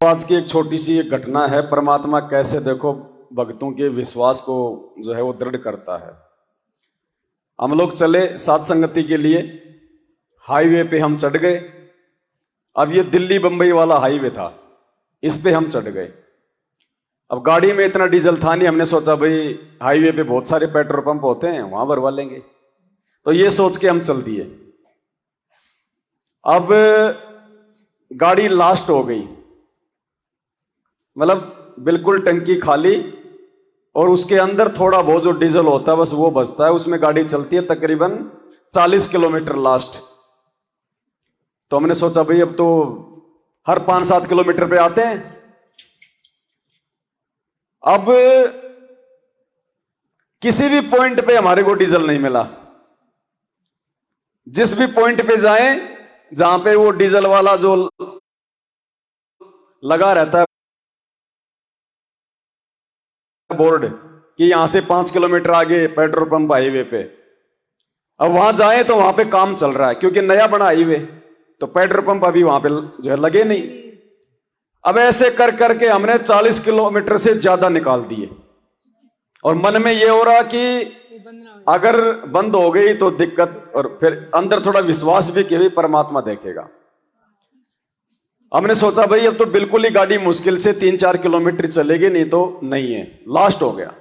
आज की एक छोटी सी एक घटना है। परमात्मा कैसे देखो भक्तों के विश्वास को जो है वो दृढ़ करता है। हम लोग चले साथ संगति के लिए, हाईवे पे हम चढ़ गए। अब ये दिल्ली बंबई वाला हाईवे था, इस पे हम चढ़ गए। अब गाड़ी में इतना डीजल था नहीं, हमने सोचा भाई हाईवे पे बहुत सारे पेट्रोल पंप होते हैं, वहां भरवा लेंगे। तो ये सोच के हम चल दिए। अब गाड़ी लास्ट हो गई, मतलब बिल्कुल टंकी खाली, और उसके अंदर थोड़ा बहुत जो डीजल होता है बस वो बचता है। उसमें गाड़ी चलती है तकरीबन 40 किलोमीटर लास्ट। तो हमने सोचा भाई अब तो हर 5-7 किलोमीटर पे आते हैं। अब किसी भी पॉइंट पे हमारे को डीजल नहीं मिला। जिस भी पॉइंट पे जाएं जहां पे वो डीजल वाला जो लगा रहता है बोर्ड कि यहां से 5 किलोमीटर आगे पेट्रोल पंप हाईवे पे, अब वहां जाएं तो वहां पे काम चल रहा है क्योंकि नया बना हाईवे, तो पेट्रोल पंप अभी वहां पे जो है लगे नहीं। अब ऐसे कर करके हमने 40 किलोमीटर से ज्यादा निकाल दिए, और मन में ये हो रहा कि अगर बंद हो गई तो दिक्कत, और फिर अंदर थोड़ा विश्वास भी कि परमात्मा देखेगा। हमने सोचा भाई अब तो बिल्कुल ही गाड़ी मुश्किल से 3-4 किलोमीटर चलेगी, नहीं तो नहीं है, लास्ट हो गया।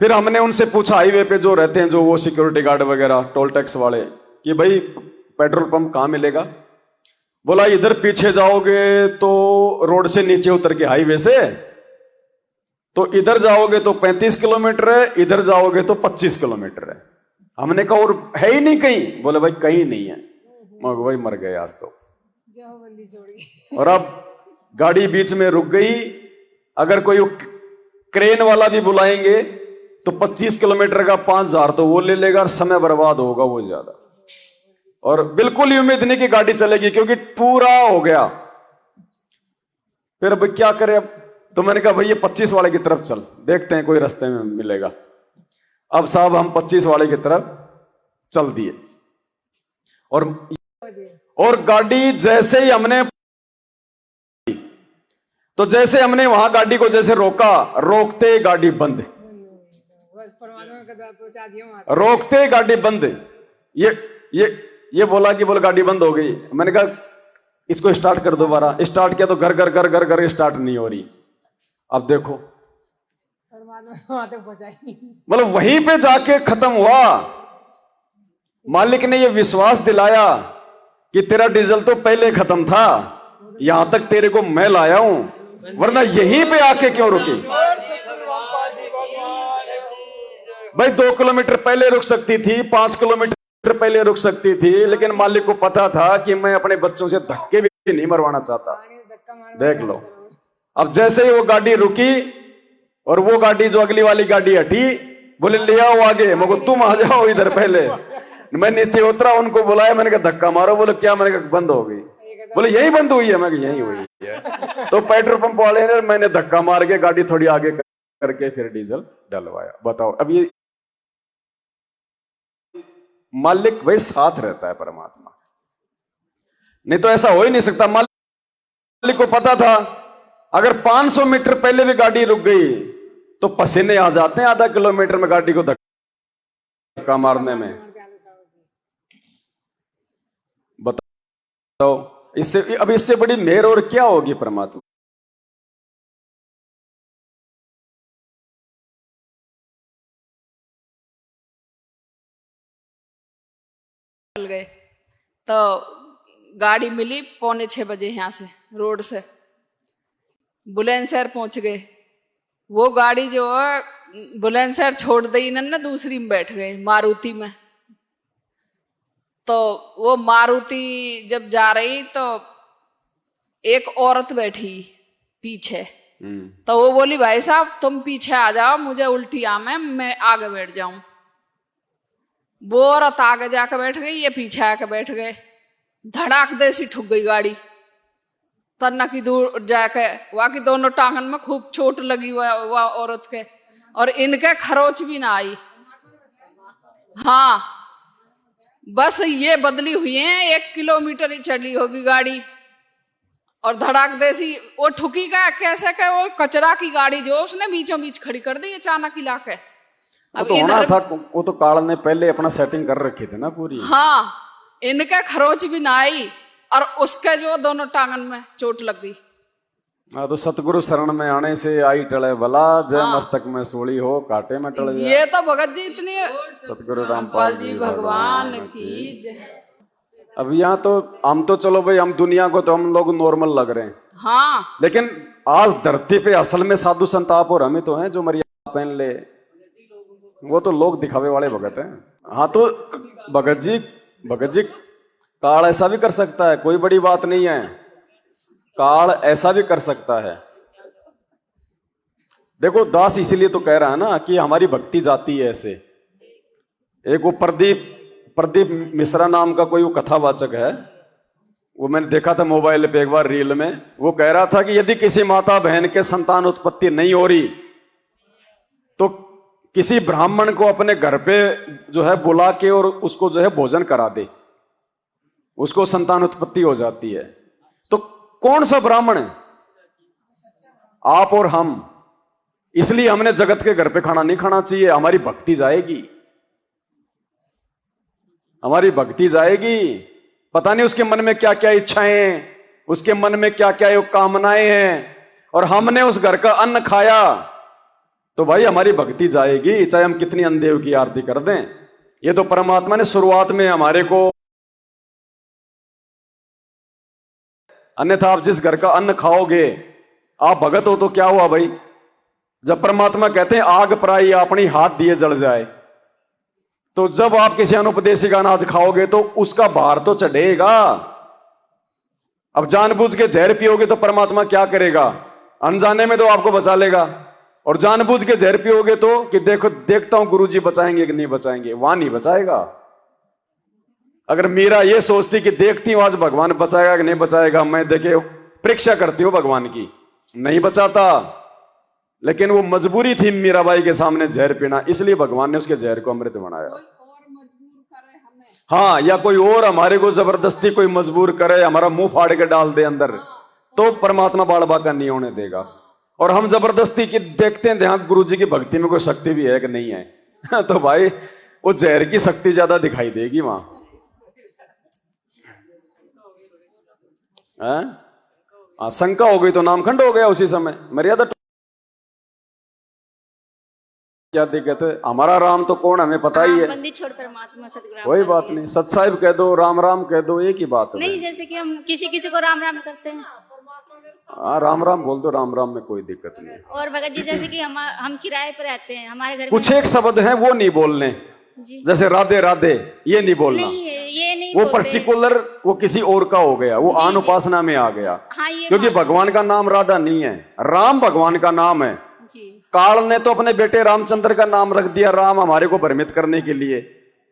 फिर हमने उनसे पूछा हाईवे पे जो रहते हैं, जो वो सिक्योरिटी गार्ड वगैरह टोल टैक्स वाले, कि भाई पेट्रोल पंप कहां मिलेगा। बोला इधर पीछे जाओगे तो रोड से नीचे उतर के हाईवे से, तो इधर जाओगे तो 35 किलोमीटर है, इधर जाओगे तो 25 किलोमीटर है। हमने कहा और है ही नहीं कहीं। बोले भाई कहीं नहीं है। मैं भाई मर गए आज तो। और अब गाड़ी बीच में रुक गई। अगर कोई क्रेन वाला भी बुलाएंगे तो 25 किलोमीटर का 5,000 तो वो ले लेगा, और समय बर्बाद होगा वो ज्यादा, और बिल्कुल ही उम्मीद नहीं कि गाड़ी चलेगी क्योंकि पूरा हो गया। फिर अब क्या करें। अब तो मैंने कहा भाई ये 25 वाले की तरफ चल, देखते हैं कोई रास्ते में मिलेगा। अब साहब हम 25 वाले की तरफ चल दिए, और गाड़ी जैसे ही हमने, तो जैसे हमने वहां गाड़ी को जैसे रोका, रोकते गाड़ी बंद, रोकते गाड़ी बंद। ये बोला कि बोल गाड़ी बंद हो गई। मैंने कहा इसको स्टार्ट कर दोबारा। स्टार्ट किया तो घर घर घर घर घर स्टार्ट नहीं हो रही। अब देखो मतलब वहीं पे जाके खत्म हुआ। मालिक ने ये विश्वास दिलाया कि तेरा डीजल तो पहले खत्म था, यहां तक तेरे को मैं लाया हूं, वरना यहीं पे आके क्यों रुकी। भाई 2 किलोमीटर पहले रुक सकती थी, 5 किलोमीटर पहले रुक सकती थी, लेकिन मालिक को पता था कि मैं अपने बच्चों से धक्के भी नहीं मरवाना चाहता। देख लो, अब जैसे ही वो गाड़ी रुकी और वो गाड़ी जो अगली वाली गाड़ी हटी, बोले ले आओ आगे। मगर तुम आ जाओ इधर पहले। मैं नीचे उतरा, उनको बुलाया, मैंने कहा धक्का मारो। बोले क्या? मैंने कहा बंद हो गई। बोले यही बंद हुई है? मैं यही हुई है। तो पेट्रोल पंप वाले ने, मैंने धक्का मार के गाड़ी थोड़ी आगे करके फिर डीजल डलवाया। बताओ, अब ये मालिक भाई साथ रहता है परमात्मा, नहीं तो ऐसा हो ही नहीं सकता। मालिक को पता था अगर 500 मीटर पहले भी गाड़ी रुक गई तो पसीने आ जाते हैं आधा किलोमीटर में गाड़ी को धक्का मारने में। बताओ इससे, अब इससे बड़ी मेहर और क्या होगी परमात्मा। चल गए तो गाड़ी मिली 5:45 बजे, यहाँ से रोड से बुलंदशहर पहुंच गए। वो गाड़ी जो है बुलंदशहर छोड़ दी ना, दूसरी में बैठ गए मारुति में। तो वो मारुति जब जा रही तो एक औरत बैठी पीछे, तो वो बोली भाई साहब तुम पीछे आ जाओ, मुझे उल्टी आम है, मैं आगे बैठ जाऊं। वो औरत आगे जाकर बैठ गई, ये पीछे आके बैठ गए। धड़ाक दे सी ठुक गई गाड़ी तन्ना की दूर जाके। वहां की दोनों टांगन में खूब चोट लगी हुआ औरत के, और इनके खरोच भी ना आई। हाँ, बस ये बदली हुई है, 1 किलोमीटर ही चली होगी गाड़ी, और धड़ाक देसी वो ठुकी का कैसे का वो कचरा की गाड़ी जो उसने बीचों बीच खड़ी कर दी अचानक हिला के। वो अब तो होना इधर था, वो तो काल ने पहले अपना सेटिंग कर रखी थी ना पूरी। हाँ, इनके खरोच भी ना आई और उसके जो दोनों टांगन में चोट लग गई। हाँ, तो सतगुरु शरण में आने से आई टले भला, जय हाँ। मस्तक में सोली हो कांटे में टल जाए। ये तो भगत जी इतनी सतगुरु रामपाल जी भगवान की जय। अब यहाँ तो हम तो चलो भाई, हम दुनिया को तो हम लोग नॉर्मल लग रहे हैं, हाँ, लेकिन आज धरती पे असल में साधु संत आप और हमें तो हैं, जो मर्यादा पहन ले वो तो लोग दिखावे वाले भगत हैं। हाँ, तो भगत जी काल ऐसा भी कर सकता है, कोई बड़ी बात नहीं है, काल ऐसा भी कर सकता है। देखो दास इसीलिए तो कह रहा है ना कि हमारी भक्ति जाती है ऐसे। एक वो प्रदीप मिश्रा नाम का कोई वो कथावाचक है, वो मैंने देखा था मोबाइल पे एक बार रील में। वो कह रहा था कि यदि किसी माता बहन के संतान उत्पत्ति नहीं हो रही तो किसी ब्राह्मण को अपने घर पे जो है बुला के और उसको जो है भोजन करा दे, उसको संतान उत्पत्ति हो जाती है। तो कौन सा ब्राह्मण है? आप और हम। इसलिए हमने जगत के घर पे खाना नहीं खाना चाहिए। हमारी भक्ति जाएगी, हमारी भक्ति जाएगी। पता नहीं उसके मन में क्या क्या इच्छाएं, उसके मन में क्या क्या कामनाएं हैं, और हमने उस घर का अन्न खाया तो भाई हमारी भक्ति जाएगी, चाहे हम कितनी अंधेव की आरती कर दें। ये तो परमात्मा ने शुरुआत में हमारे को, अन्यथा आप जिस घर का अन्न खाओगे, आप भगत हो तो क्या हुआ भाई? जब परमात्मा कहते हैं आग पराई अपनी हाथ दिए जल जाए, तो जब आप किसी अनुपदेशी का अनाज खाओगे तो उसका भार तो चढ़ेगा। अब जानबूझ के जहर पियोगे तो परमात्मा क्या करेगा? अनजाने में तो आपको बचा लेगा, और जानबूझ के जहर पियोगे तो कि देखता हूं गुरुजी बचाएंगे कि नहीं बचाएंगे, वहां नहीं बचाएगा। अगर मीरा ये सोचती कि देखती हूं आज भगवान बचाएगा कि नहीं बचाएगा, मैं देखे परीक्षा करती हूं भगवान की, नहीं बचाता। लेकिन वो मजबूरी थी मीराबाई के सामने जहर पीना, इसलिए भगवान ने उसके जहर को अमृत बनाया। हाँ, या कोई और हमारे को जबरदस्ती कोई मजबूर करे, हमारा मुंह फाड़ के डाल दे अंदर, तो परमात्मा बाल बाका नहीं होने देगा। और हम जबरदस्ती की देखते हैं ध्यान गुरु जी की भक्ति में कोई शक्ति भी है कि नहीं है तो भाई वो जहर की शक्ति ज्यादा दिखाई देगी वहां। शंका हो गई तो नामखंड हो गया उसी समय। मर्यादा क्या दिक्कत है? हमारा राम तो कौन हमें पता ही है। बंदी छोड़ परमात्मा सतगुरु। कोई बात नहीं, सत साहिब कह दो, राम राम कह दो, एक ही बात है। नहीं, जैसे कि हम किसी को राम राम करते हैं। हाँ, राम राम बोल दो, राम राम में कोई दिक्कत नहीं। और भगत जी जैसे कि हम किराए पर रहते हैं, हमारे घर कुछ एक शब्द है वो नहीं बोलने जी। जैसे राधे राधे, ये नहीं बोलना। नहीं है, ये नहीं वो बोलते। पर्टिकुलर वो किसी और का हो गया, वो आन उपासना में आ गया। हाँ, ये क्योंकि भगवान का नाम राधा नहीं है, राम भगवान का नाम है। जी। काल ने तो अपने बेटे रामचंद्र का नाम रख दिया राम, हमारे को भ्रमित करने के लिए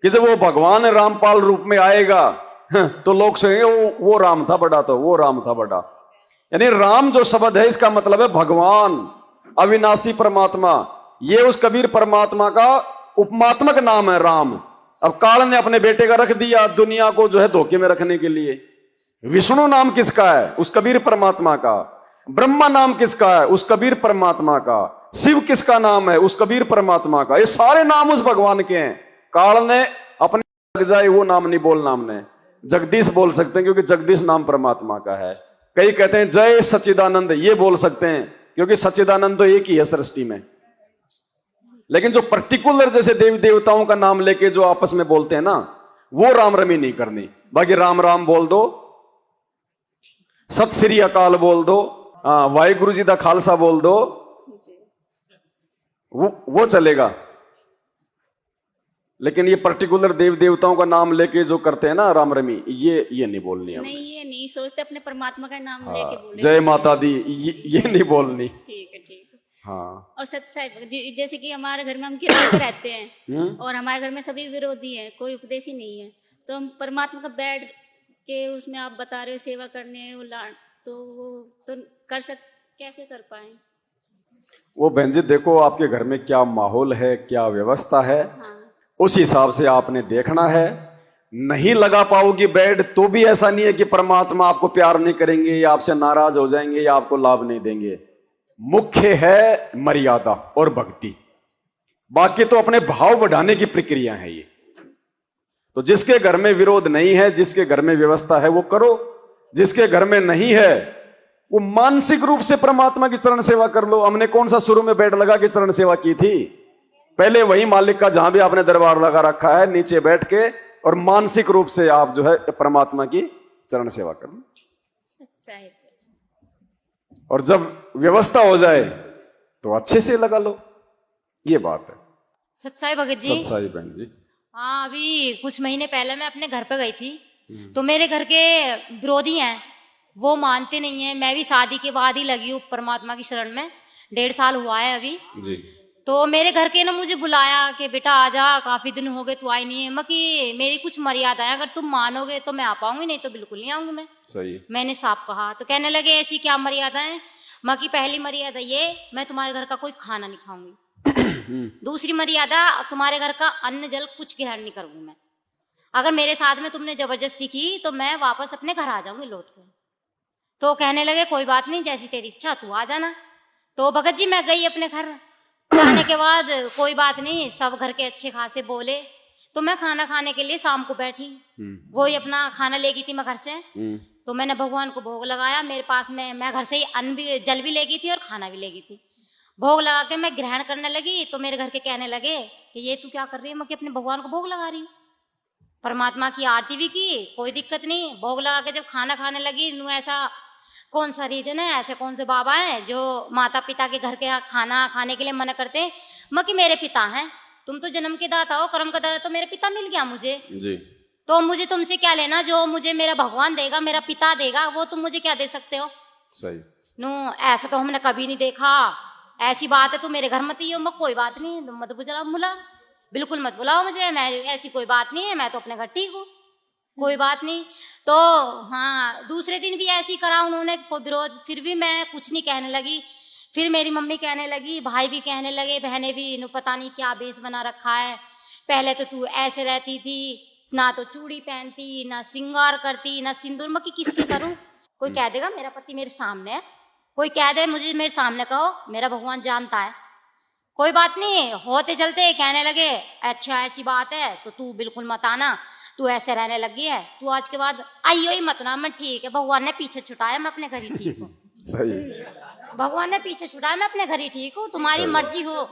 कि जब वो भगवान रामपाल रूप में आएगा तो लोग सोचेंगे वो राम था बड़ा, तो वो राम था बड़ा। यानी राम जो शब्द है इसका मतलब है भगवान, अविनाशी परमात्मा। ये उस कबीर परमात्मा का उपमात्मक नाम है राम। अब काल ने अपने बेटे का रख दिया दुनिया को जो है धोखे में रखने के लिए। विष्णु नाम किसका है? उस कबीर परमात्मा का। ब्रह्मा नाम किसका है? उस कबीर परमात्मा का। शिव किसका नाम है? उस कबीर परमात्मा का। ये सारे नाम उस भगवान के हैं। काल ने अपने लग जाए वो नाम नहीं बोलना, हमने जगदीश बोल सकते हैं क्योंकि जगदीश नाम परमात्मा का है। कई कहते हैं जय सच्चिदानंद, ये बोल सकते हैं क्योंकि सच्चिदानंद तो एक ही है सृष्टि में। लेकिन जो पर्टिकुलर जैसे देवी देवताओं का नाम लेके जो आपस में बोलते हैं ना, वो राम रमी नहीं करनी। बाकी राम राम बोल दो, सत श्री अकाल बोल दो, वाहिगुरु जी दा खालसा बोल दो, वो चलेगा। लेकिन ये पर्टिकुलर देव देवताओं का नाम लेके जो करते हैं ना राम रमी, ये नहीं बोलनी है। नहीं, ये नहीं सोचते, अपने परमात्मा का नाम लेके बोले। जय माता दी, ये नहीं बोलनी। ठीक है, ठीक है। हाँ। और सत्य साहिब जैसे कि हमारे घर में हम किराए पे रहते हैं और हमारे घर में सभी विरोधी हैं, कोई उपदेशी नहीं है, तो हम परमात्मा का बैठ के उसमें आप बता रहे हो सेवा करने तो वो तो कैसे कर पाए? वो बहन जी देखो आपके घर में क्या माहौल है, क्या व्यवस्था है, हाँ। उस हिसाब से आपने देखना है। नहीं लगा पाओगी बेड तो भी ऐसा नहीं है कि परमात्मा आपको प्यार नहीं करेंगे या आपसे नाराज हो जाएंगे या आपको लाभ नहीं देंगे। मुख्य है मर्यादा और भक्ति, बाकी तो अपने भाव बढ़ाने की प्रक्रिया है ये। तो जिसके घर में विरोध नहीं है, जिसके घर में व्यवस्था है वो करो, जिसके घर में नहीं है वो मानसिक रूप से परमात्मा की चरण सेवा कर लो। हमने कौन सा शुरू में बेड लगा के चरण सेवा की थी? पहले वही मालिक का जहां भी आपने दरबार लगा रखा है नीचे बैठ के और मानसिक रूप से आप जो है परमात्मा की चरण सेवा कर लो। सच्चाई। और जब व्यवस्था हो जाए तो अच्छे से लगा लो, ये बात है। सत्साई भगत जी। सत्साई बहन जी। हाँ, अभी कुछ महीने पहले मैं अपने घर पे गई थी, तो मेरे घर के विरोधी हैं, वो मानते नहीं है। मैं भी शादी के बाद ही लगी हूँ परमात्मा की शरण में, 1.5 साल हुआ है अभी जी। तो मेरे घर के ने मुझे बुलाया कि बेटा आजा, काफी दिन हो गए तू आई नहीं है। मैं कि मेरी कुछ मर्यादा है, अगर तुम मानोगे तो मैं आ पाऊंगी, नहीं तो बिल्कुल नहीं आऊंगी मैं। सही। मैंने साफ कहा तो कहने लगे ऐसी क्या मर्यादा है? माँ की पहली मर्यादा ये, मैं तुम्हारे घर का कोई खाना नहीं खाऊंगी। दूसरी मर्यादा, तुम्हारे घर का अन्न जल कुछ ग्रहण नहीं करूंगी मैं। अगर मेरे साथ में तुमने जबरदस्ती की तो मैं वापस अपने घर आ जाऊंगी लौट के। तो कहने लगे कोई बात नहीं, जैसी तेरी इच्छा तू आ जाना। तो भगत जी मैं गई अपने घर, जाने के बाद कोई बात नहीं, सब घर के अच्छे खासे बोले। तो मैं खाना खाने के लिए शाम को बैठी, वो ही अपना खाना ले गई थी मैं घर से। तो मैंने भगवान को भोग लगाया, मेरे पास में मैं घर से ही अन्न भी जल भी ले गई थी और खाना भी ले गई थी। भोग लगा के मैं ग्रहण करने लगी तो मेरे घर के कहने लगे कि ये तू क्या कर रही है? मैं कि अपने भगवान को भोग लगा रही हूँ। परमात्मा की आरती भी की, कोई दिक्कत नहीं। भोग लगा के जब खाना खाने लगी, नू ऐसा कौन सा रीजन है, ऐसे कौन से बाबा हैं जो माता पिता के घर के खाना खाने के लिए मना करते हैं? मैं कि मेरे पिता हैं, तुम तो जन्म के दाता हो, कर्म का दाता, तो मेरा पिता मिल गया मुझे जी। तो मुझे तुमसे क्या लेना? जो मुझे मेरा भगवान देगा, मेरा पिता देगा, वो तुम मुझे क्या दे सकते हो? सही। नो, ऐसा तो हमने कभी नहीं देखा। ऐसी बात है तू मेरे घर मत ही हो। मैं कोई बात नहीं, तुम मत बुलाओ, बिल्कुल मत बुलाओ मुझे, मैं ऐसी कोई बात नहीं है, मैं तो अपने घर ठीक हूँ, कोई बात नहीं। तो हाँ, दूसरे दिन भी ऐसी करा उन्होंने कोई विरोध, फिर भी मैं कुछ नहीं कहने लगी। फिर मेरी मम्मी कहने लगी, भाई भी कहने लगे, बहनें भी, नु पता नहीं क्या बेस बना रखा है, पहले तो तू ऐसे रहती थी, ना तो चूड़ी पहनती, ना श्रृंगार करती, ना सिंदूर। मैं कि किसके करूं? कोई कह देगा मेरा पति मेरे सामने है, कोई कह दे मुझे मेरे सामने कहो, मेरा भगवान जानता है, कोई बात नहीं। होते चलते कहने लगे अच्छा ऐसी बात है तो तू बिल्कुल मत आना, तू ऐसे रहने लगी है, तू आज के बाद आइयो ही मत ना। मैं ठीक है, भगवान ने पीछे छुटाया, मैं अपने घर ही ठीक हूँ। सही। भगवान ने पीछे छुटाया, मैं अपने घर ही ठीक हूँ, तुम्हारी मर्जी हो।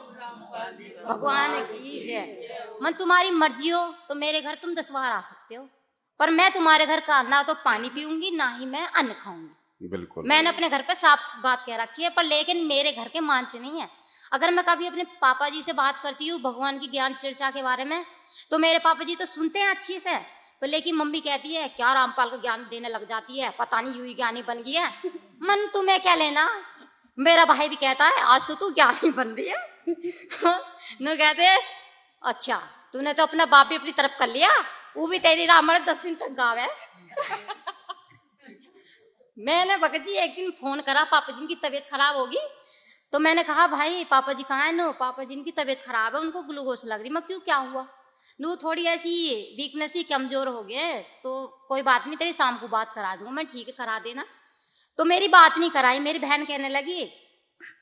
भगवान की जय। मन तुम्हारी मर्जी हो तो मेरे घर तुम 10 बार आ सकते हो, पर मैं तुम्हारे घर का ना तो पानी पीऊंगी ना ही मैं अन्न खाऊंगी। बिल्कुल। मैंने अपने घर पे साफ बात कह रखी है, पर लेकिन मेरे घर के मानते नहीं है। अगर मैं कभी अपने पापा जी से बात करती हूँ भगवान की ज्ञान चर्चा के बारे में, तो मेरे पापा जी तो सुनते हैं अच्छी से, पर लेकिन मम्मी कहती है क्या रामपाल का ज्ञान देने लग जाती है, पता नहीं यूं ही ज्ञानी बन गई है। मन तुम्हें क्या लेना? मेरा भाई भी कहता है आज तो तू ज्ञानी बन रही है। नो कहते अच्छा तूने तो अपना बाप भी अपनी तरफ कर लिया, वो भी तेरी रामण 10 दिन तक गाँव है। मैंने भगत जी एक दिन फोन करा, पापा जी की तबीयत खराब होगी, तो मैंने कहा भाई पापा जी कहाँ है? नो पापा जी की तबीयत खराब है, उनको ग्लूकोज लग रही। मैं क्यों, क्या हुआ? नो थोड़ी ऐसी वीकनेस ही, कमजोर हो गए, तो कोई बात नहीं, तेरी शाम को बात करा दूंगा। मैं ठीक है करा देना। तो मेरी बात नहीं कराई, मेरी बहन कहने लगी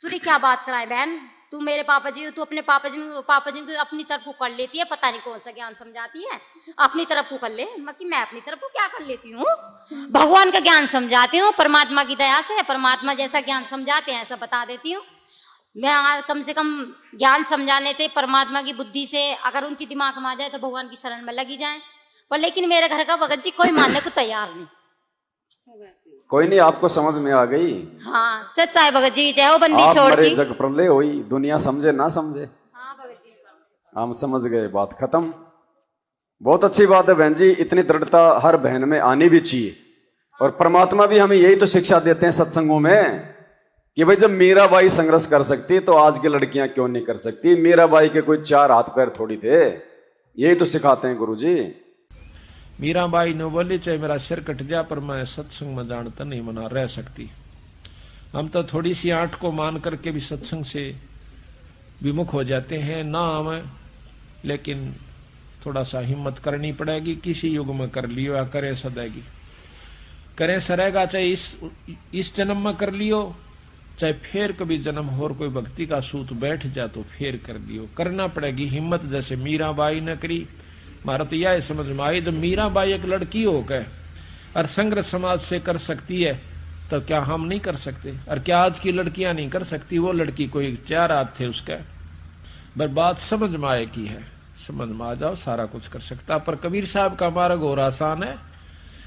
तूने क्या बात कराई बहन, तू मेरे पापा जी, तू अपने पापा जी को अपनी तरफ को कर लेती है, पता नहीं कौन सा ज्ञान समझाती है, अपनी तरफ को कर ले। मैं अपनी तरफ को क्या कर लेती हूँ? भगवान का ज्ञान समझाती हूँ, परमात्मा की दया से, परमात्मा जैसा ज्ञान समझाते हैं ऐसा बता देती हूँ। मैं कम से कम ज्ञान समझाने थे परमात्मा की बुद्धि से, अगर उनकी दिमाग में आ जाए तो भगवान की शरण में लगी जाए, पर लेकिन मेरे घर का भगत जी कोई मानने को तैयार नहीं। कोई नहीं, आपको समझ में आ गई। हाँ सच साई भगत जी, जय हो बंदी छोड़ की। जग प्रलय हुई, दुनिया समझे ना समझे, हाँ भगत जी हम समझ गए, बात खत्म। बहुत अच्छी बात है बहन जी, इतनी दृढ़ता हर बहन में आनी भी चाहिए। और परमात्मा भी हमें यही तो शिक्षा देते हैं सत्संगों में कि भाई जब मीराबाई संघर्ष कर सकती तो आज की लड़कियां क्यों नहीं कर सकती? मीराबाई के कोई 4 हाथ पैर थोड़ी थे, यही तो सिखाते हैं गुरुजी। मीराबाई ने बोली चाहे मेरा सिर कट जा पर मैं सत्संग में जानता नहीं मना रह सकती। हम तो थोड़ी सी आंट को मान करके भी सत्संग से विमुख हो जाते हैं ना हम, लेकिन थोड़ा सा हिम्मत करनी पड़ेगी। किसी युग में कर लियो या करे सदेगी, करे सरेगा, चाहे इस जन्म में कर लियो, चाहे फिर कभी जन्म और कोई भक्ति का सूत बैठ जाए तो फिर कर लियो। करना पड़ेगी हिम्मत, जैसे मीराबाई ने करी। हमारा तो यह समझ में आई, जब मीराबाई एक लड़की हो गए और संग्रह समाज से कर सकती है तो क्या हम नहीं कर सकते? और क्या आज की लड़कियां नहीं कर सकती? वो लड़की कोई 4 हाथ थे उसके, बस बात समझ में आए की है। समझ में आ जाओ सारा कुछ कर सकता। पर कबीर साहब का मार्ग और आसान है,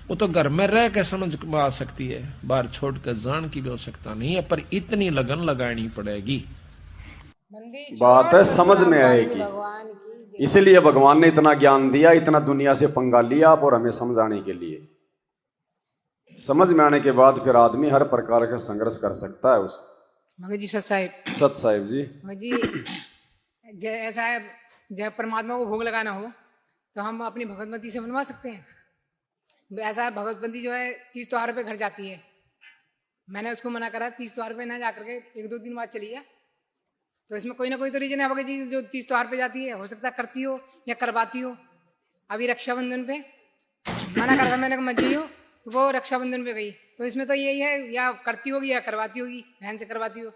वो तो घर में रह के समझ में आ सकती है, बाहर छोड़ कर जान की भी आवश्यकता नहीं है, पर इतनी लगन लगानी पड़ेगी। बात है समझ में आएगी। इसीलिए भगवान ने इतना ज्ञान दिया, इतना दुनिया से पंगा लिया आप और हमें समझाने के लिए। समझ में आने के बाद फिर आदमी हर प्रकार का संघर्ष कर सकता है। उस मगर जी सत साहिब जी मगर जी ऐसा है, जब परमात्मा को भोग लगाना हो तो हम अपनी भगवतमती से बनवा सकते हैं। ऐसा है, भगवतमती जो है 30 त्योहार पे घर जाती है। मैंने उसको मना करा 30 त्योहार पे ना जा करके 1-2 दिन बाद चली है। तो इसमें कोई ना कोई तो रीजन है भगत जी, जो 30 त्योहार पे जाती है, हो सकता है करती हो या करवाती हो। अभी रक्षाबंधन पे मना करा था मैंने, मत जाइयो, तो वो रक्षाबंधन पे गई। तो इसमें तो यही है, या करती होगी या करवाती होगी, बहन से करवाती हो।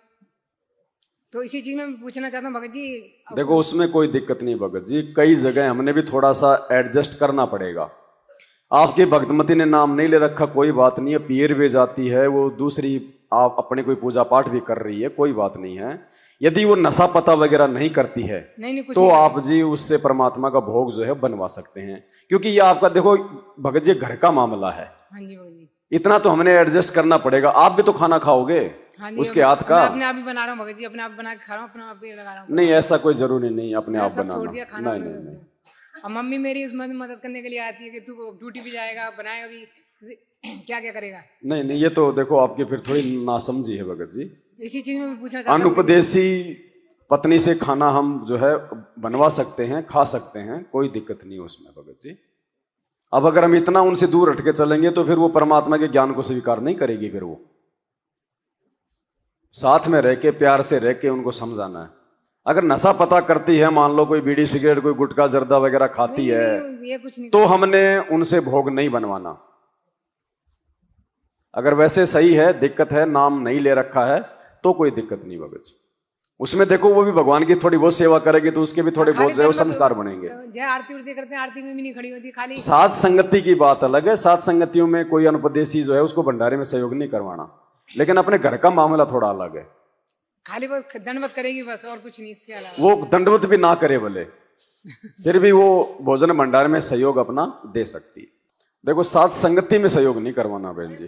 तो इसी चीज में पूछना चाहता हूँ भगत जी। देखो उसमें कोई दिक्कत नहीं भगत जी, कई जगह हमने भी थोड़ा सा एडजस्ट करना पड़ेगा। आपकी भक्तमती ने नाम नहीं ले रखा, कोई बात नहीं है, पीर भी जाती है, वो दूसरी आप अपने कोई पूजा पाठ भी कर रही है, कोई बात नहीं है। यदि वो नशा पता वगैरह नहीं करती है नहीं, तो आप जी उससे परमात्मा का भोग जो है बनवा सकते हैं। क्योंकि ये आपका देखो भगत जी घर का मामला है। हाँ जी भगत जी, इतना तो हमने एडजस्ट करना पड़ेगा। आप भी तो खाना खाओगे हाँ जी, उसके हाथ का। मैं अपने आप ही बना रहा हूँ भगत जी, अपने आप बना के खा रहा हूँ, अपने आप ही लगा रहा हूँ। नहीं ऐसा कोई जरूरी नहीं अपने आप सब छोड़ दिया बनाना। खाना। नहीं। और मम्मी मेरी उसमें मदद करने के लिए आती है कि तू ड्यूटी भी जाएगा, बनाएगा भी, क्या क्या करेगा। नहीं ये तो देखो आपकी फिर थोड़ी नासमझी है भगत जी। इसी चीज में पूछना चाहता हूँ। अनुपदेशी पत्नी से खाना हम जो है बनवा सकते हैं, खा सकते हैं, कोई दिक्कत नहीं उसमें भगत जी। अब अगर हम इतना उनसे दूर हट के चलेंगे तो फिर वो परमात्मा के ज्ञान को स्वीकार नहीं करेगी। फिर वो साथ में रह के प्यार से रह के उनको समझाना है। अगर नशा पता करती है, मान लो कोई बीड़ी सिगरेट कोई गुटखा जर्दा वगैरह खाती है, ये कुछ नहीं, तो हमने उनसे भोग नहीं बनवाना। अगर वैसे सही है, दिक्कत है, नाम नहीं ले रखा है, तो कोई दिक्कत नहीं भगत जी। उसमें देखो वो भी भगवान की थोड़ी बहुत सेवा करेगी तो उसके भी थोड़े बहुत जो है संस्कार बनेंगे। जय आरती उरती करते हैं, आरती में भी नहीं खड़ी होती, खाली सात संगति की बात अलग है। सात संगतियों में कोई अनुपदेशी जो है उसको भंडारे में सहयोग नहीं करवाना, लेकिन अपने घर का मामला थोड़ा अलग है। खाली बस दंडवत करेगी बस, और कुछ नहीं इसके अलावा। वो दंडवत भी ना करे भले, फिर भी वो भोजन भंडार में सहयोग अपना दे सकती है। देखो सात संगति में सहयोग नहीं करवाना बहन जी।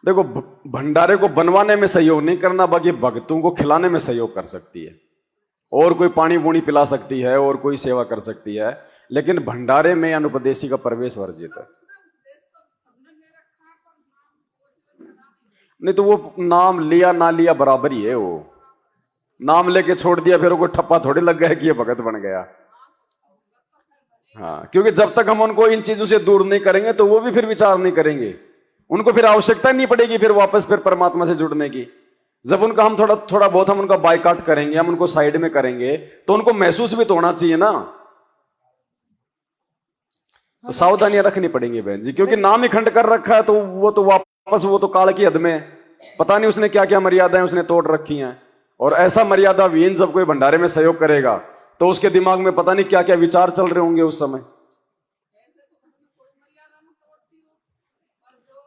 देखो भंडारे को बनवाने में सहयोग नहीं करना, बाकी भक्तों को खिलाने में सहयोग कर सकती है, और कोई पानी पूनी पिला सकती है, और कोई सेवा कर सकती है, लेकिन भंडारे में अनुपदेशी का प्रवेश वर्जित है। नहीं तो वो नाम लिया ना लिया बराबर ही है। वो नाम लेके छोड़ दिया फिर वो ठप्पा थोड़ी लग गया कि ये भगत बन गया। हाँ, क्योंकि जब तक हम उनको इन चीजों से दूर नहीं करेंगे तो वो भी फिर विचार नहीं करेंगे, उनको फिर आवश्यकता नहीं पड़ेगी फिर वापस फिर परमात्मा से जुड़ने की। जब उनका हम थोड़ा बहुत हम उनका बायकाट करेंगे, हम उनको साइड में करेंगे, तो उनको महसूस भी तो होना चाहिए ना। तो सावधानियां रखनी पड़ेंगी बहन जी, क्योंकि नाम ही खंड कर रखा है तो वापस वो तो काल की हद में, पता नहीं उसने क्या क्या मर्यादाएं उसने तोड़ रखी हैं। और ऐसा मर्यादा विहीन जब कोई भंडारे में सहयोग करेगा तो उसके दिमाग में पता नहीं क्या क्या विचार चल रहे होंगे उस समय।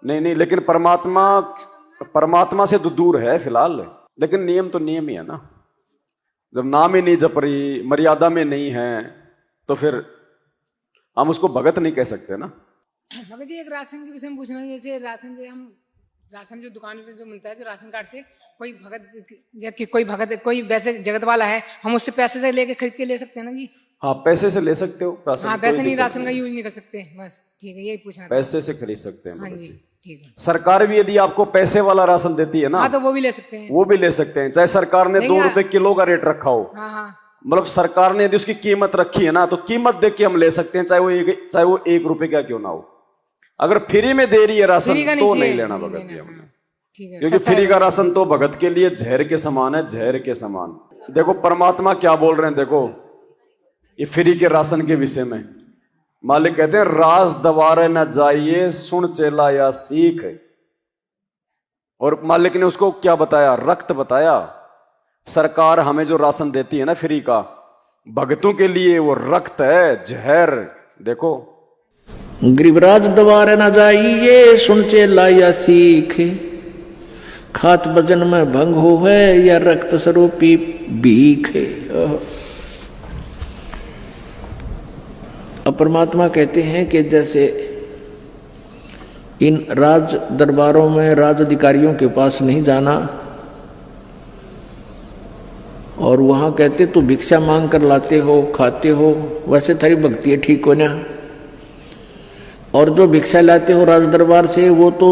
नहीं, लेकिन परमात्मा से तो दूर है फिलहाल, लेकिन नियम तो नियम ही है ना। जब नाम ही नहीं जप रही, मर्यादा में नहीं है, तो फिर हम उसको भगत नहीं कह सकते ना। भगत जी एक राशन के विषय में पूछना है, जैसे राशन जो दुकान पे जो मिलता है, जो राशन कार्ड से कोई भगत कोई वैसे जगत वाला है, हम उससे पैसे से लेके खरीद के ले सकते हैं ना जी? हाँ पैसे से ले सकते हो राशन। हाँ पैसे नहीं, राशन का यूज नहीं कर सकते, बस ठीक है, यही पूछना था। पैसे से खरीद सकते हैं। हाँ जी ठीक है। सरकार भी यदि आपको पैसे वाला राशन देती है ना, हाँ तो वो भी ले सकते हैं। वो भी ले सकते हैं, चाहे सरकार ने 2 रुपए किलो का रेट रखा हो। हाँ, मतलब सरकार ने यदि उसकी कीमत रखी है ना, तो कीमत देख के हम ले सकते हैं, चाहे वो 1 रुपए का क्यों ना हो। अगर फ्री में दे रही है राशन तो नहीं लेना भगत जी हमने, ठीक है। क्योंकि फ्री का राशन तो भगत के लिए जहर के समान है, जहर के समान। देखो परमात्मा क्या बोल रहे हैं, देखो ये फ्री के राशन के विषय में मालिक कहते हैं राज दबारे न जाइए सुन चेला या सीख। और मालिक ने उसको क्या बताया, रक्त बताया। सरकार हमें जो राशन देती है ना फ्री का, भगतों के लिए वो रक्त है, जहर। देखो गिरिवराज दबारे न जाइए सुन चेला या सीख, खात भजन में भंग हो है या रक्त स्वरूपी भीख। अब परमात्मा कहते हैं कि जैसे इन राज दरबारों में राज अधिकारियों के पास नहीं जाना, और वहां कहते तो भिक्षा मांग कर लाते हो खाते हो, वैसे थारी भक्ति है ठीक हो ना। और जो भिक्षा लाते हो राज दरबार से वो तो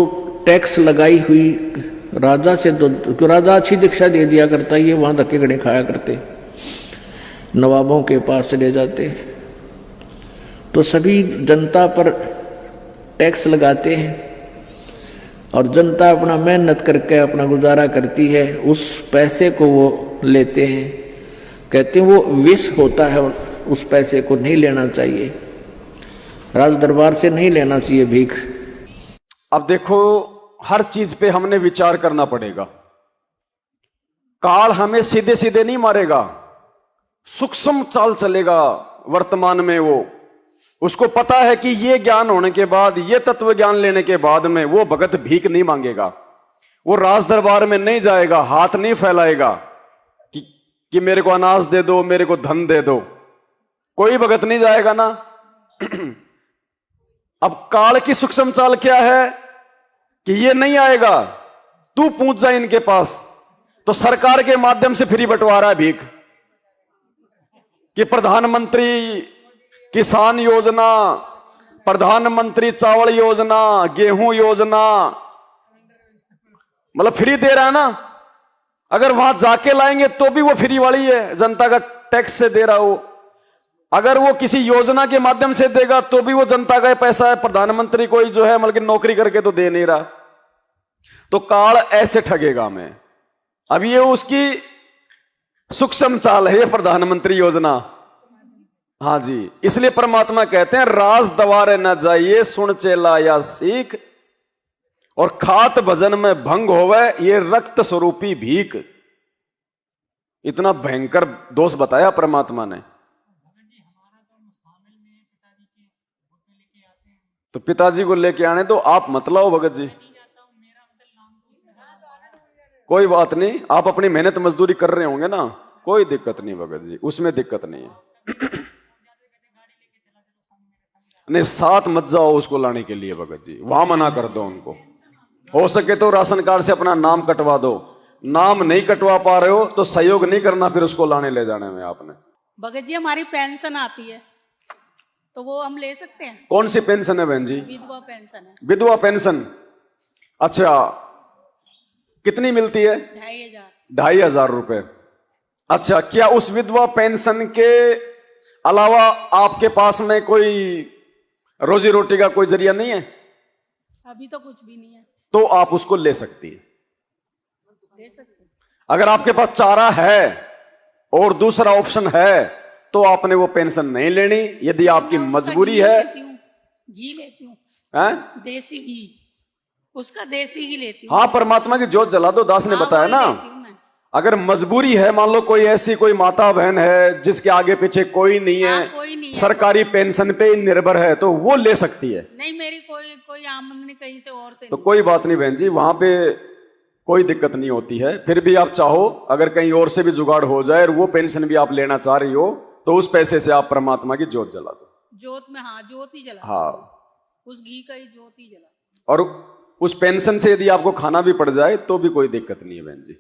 टैक्स लगाई हुई राजा से, तो राजा अच्छी दीक्षा दे दिया करता, ये वहां धक्के गड़े खाया करते, नवाबों के पास चले जाते। तो सभी जनता पर टैक्स लगाते हैं और जनता अपना मेहनत करके अपना गुजारा करती है, उस पैसे को वो लेते हैं। कहते हैं वो विष होता है और उस पैसे को नहीं लेना चाहिए, राज दरबार से नहीं लेना चाहिए भीख। अब देखो हर चीज पे हमने विचार करना पड़ेगा। काल हमें सीधे सीधे नहीं मारेगा, सूक्ष्म चाल चलेगा वर्तमान में। वो उसको पता है कि ये ज्ञान होने के बाद, ये तत्व ज्ञान लेने के बाद में वो भगत भीख नहीं मांगेगा, वो राज दरबार में नहीं जाएगा, हाथ नहीं फैलाएगा कि मेरे को अनाज दे दो, मेरे को धन दे दो। कोई भगत नहीं जाएगा ना। अब काल की सूक्ष्म चाल क्या है कि ये नहीं आएगा, तू पूछ जा इनके पास। तो सरकार के माध्यम से फ्री बंटवारा है भीख, कि प्रधानमंत्री किसान योजना, प्रधानमंत्री चावल योजना, गेहूं योजना, मतलब फ्री दे रहा है ना। अगर वहां जाके लाएंगे तो भी वो फ्री वाली है, जनता का टैक्स से दे रहा हो। अगर वो किसी योजना के माध्यम से देगा तो भी वो जनता का पैसा है, प्रधानमंत्री कोई जो है मतलब नौकरी करके तो दे नहीं रहा। तो काल ऐसे ठगेगा हमें। अब ये उसकी सूक्ष्म चाल है, ये प्रधानमंत्री योजना। हाँ जी, इसलिए परमात्मा कहते हैं राज दवारे न जाइए सुन चेला या सीख, और खात भजन में भंग होवे ये रक्त स्वरूपी भीख। इतना भयंकर दोष बताया परमात्मा ने। तो पिताजी को लेके आने तो आप मत लाओ भगत जी, कोई बात नहीं, आप अपनी मेहनत मजदूरी कर रहे होंगे ना, कोई दिक्कत नहीं भगत जी, उसमें दिक्कत नहीं है। नहीं साथ मत जाओ उसको लाने के लिए भगत जी, वहां मना कर दो उनको। हो सके तो राशन कार्ड से अपना नाम कटवा दो, नाम नहीं कटवा पा रहे हो तो सहयोग नहीं करना फिर उसको लाने ले जाने में। आपने भगत जी हमारी पेंशन आती है तो वो हम ले सकते हैं? कौन सी पेंशन है बहन जी? विधवा पेंशन है। विधवा पेंशन, अच्छा कितनी मिलती है? 2500 रुपए। अच्छा, क्या उस विधवा पेंशन के अलावा आपके पास में कोई रोजी रोटी का कोई जरिया नहीं है? अभी तो कुछ भी नहीं है। तो आप उसको ले सकती है, ले सकते हैं। अगर आपके पास चारा है और दूसरा ऑप्शन है तो आपने वो पेंशन नहीं लेनी। यदि आपकी मजबूरी है, घी लेती हूँ, देसी घी, उसका देसी घी लेती हूँ। हाँ, परमात्मा की जोत जला दो, दास ने बताया ना। अगर मजबूरी है, मान लो कोई ऐसी कोई माता बहन है जिसके आगे पीछे कोई नहीं है, कोई नहीं है, सरकारी पेंशन पे निर्भर है, तो वो ले सकती है। नहीं मेरी कोई आमदनी कहीं से और से तो कोई बात नहीं बहन जी, वहां पे कोई दिक्कत नहीं होती है। फिर भी आप चाहो अगर कहीं और से भी जुगाड़ हो जाए और वो पेंशन भी आप लेना चाह रही हो तो उस पैसे से आप परमात्मा की जोत जला दो। जोत में, हाँ जोत ही जला, हाँ उस घी का ही जोत ही जला। और उस पेंशन से यदि आपको खाना भी पड़ जाए तो भी कोई दिक्कत नहीं है बहन जी,